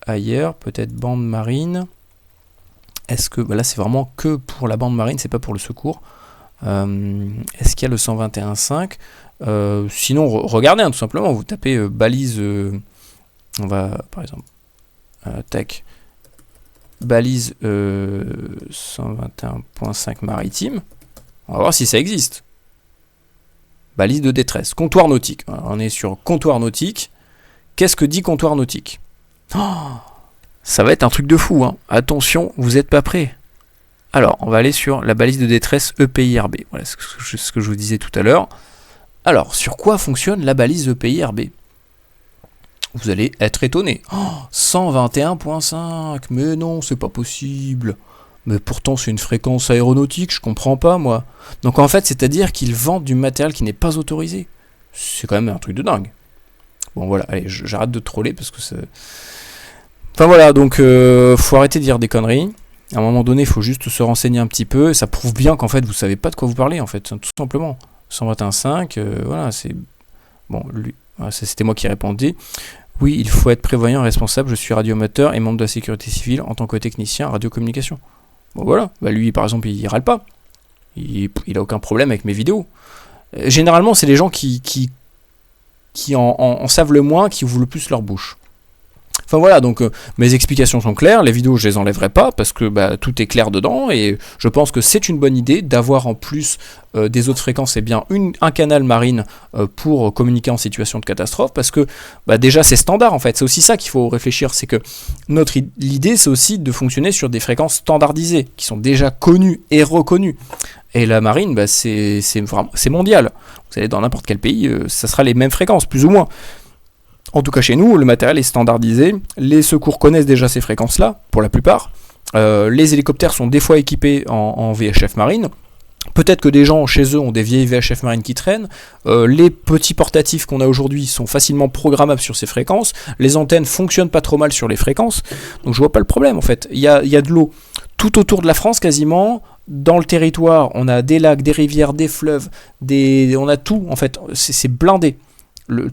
ailleurs, peut-être bande marine. Est-ce que là c'est vraiment que pour la bande marine, c'est pas pour le secours. Est-ce qu'il y a le 121.5 sinon regardez tout simplement, vous tapez balise. On va, par exemple, tac, balise 121.5 maritime. On va voir si ça existe. Balise de détresse. Comptoir nautique. Alors, on est sur comptoir nautique. Qu'est-ce que dit comptoir nautique ? Ça va être un truc de fou. Hein. Attention, vous n'êtes pas prêts. Alors, on va aller sur la balise de détresse EPIRB. Voilà ce que je vous disais tout à l'heure. Alors, sur quoi fonctionne la balise EPIRB ? vous allez être étonné. 121.5, mais non, c'est pas possible. Mais pourtant c'est une fréquence aéronautique, je comprends pas moi. Donc en fait, c'est-à-dire qu'ils vendent du matériel qui n'est pas autorisé. C'est quand même un truc de dingue. Bon voilà, allez, j'arrête de troller parce que c'est... Enfin voilà, donc faut arrêter de dire des conneries. À un moment donné, il faut juste se renseigner un petit peu. Ça prouve bien qu'en fait, vous savez pas de quoi vous parlez, en fait, tout simplement. 121.5, voilà, c'est... Bon, lui, voilà, c'était moi qui répondais. Oui, il faut être prévoyant et responsable. Je suis radioamateur et membre de la sécurité civile en tant que technicien radiocommunication. Bon voilà, bah lui, par exemple, il râle pas. Il a aucun problème avec mes vidéos. Généralement, c'est les gens qui en savent le moins, qui ouvrent le plus leur bouche. Enfin voilà, donc mes explications sont claires, les vidéos je les enlèverai pas parce que tout est clair dedans et je pense que c'est une bonne idée d'avoir en plus des autres fréquences et bien un canal marine pour communiquer en situation de catastrophe parce que déjà c'est standard en fait, c'est aussi ça qu'il faut réfléchir, c'est que l'idée c'est aussi de fonctionner sur des fréquences standardisées qui sont déjà connues et reconnues. Et la marine, c'est mondial. Vous allez dans n'importe quel pays, ça sera les mêmes fréquences, plus ou moins. En tout cas chez nous, le matériel est standardisé, les secours connaissent déjà ces fréquences-là, pour la plupart. Les hélicoptères sont des fois équipés en VHF marine. Peut-être que des gens chez eux ont des vieilles VHF marines qui traînent. Les petits portatifs qu'on a aujourd'hui sont facilement programmables sur ces fréquences. Les antennes fonctionnent pas trop mal sur les fréquences. Donc je vois pas le problème en fait. Il y a de l'eau tout autour de la France quasiment. Dans le territoire, on a des lacs, des rivières, des fleuves, on a tout en fait. C'est blindé.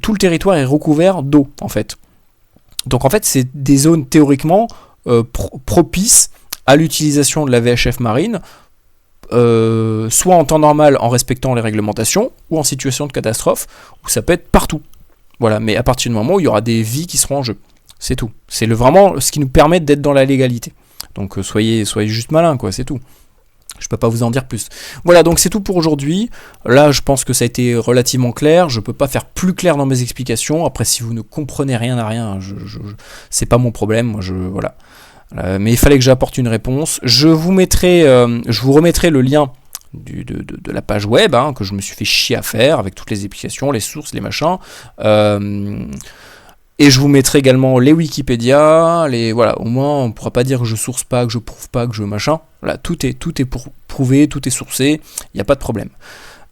Tout le territoire est recouvert d'eau en fait. Donc en fait c'est des zones théoriquement propices à l'utilisation de la VHF marine, soit en temps normal en respectant les réglementations, ou en situation de catastrophe où ça peut être partout. Voilà, mais à partir du moment où il y aura des vies qui seront en jeu, c'est tout. C'est vraiment ce qui nous permet d'être dans la légalité. Donc soyez juste malins quoi, c'est tout. Je peux pas vous en dire plus. Voilà, donc c'est tout pour aujourd'hui. Là, je pense que ça a été relativement clair. Je peux pas faire plus clair dans mes explications. Après, si vous ne comprenez rien à rien, c'est pas mon problème. Moi, voilà. Mais il fallait que j'apporte une réponse. Je vous remettrai le lien de la page web que je me suis fait chier à faire avec toutes les explications, les sources, les machins. Et je vous mettrai également les Wikipédia, voilà, au moins on ne pourra pas dire que je source pas, que je prouve pas, que je machin. Voilà, tout est prouvé, tout est sourcé, il n'y a pas de problème.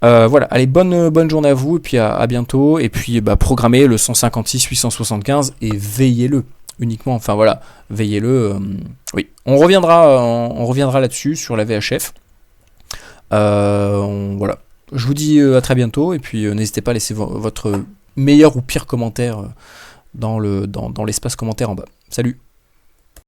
Voilà, allez, bonne journée à vous, et puis à bientôt, et puis programmez le 156 875 et veillez-le uniquement, enfin voilà, veillez-le. Oui, on reviendra là-dessus, sur la VHF. Voilà, je vous dis à très bientôt, et puis n'hésitez pas à laisser votre meilleur ou pire commentaire dans l'espace commentaire en bas. Salut!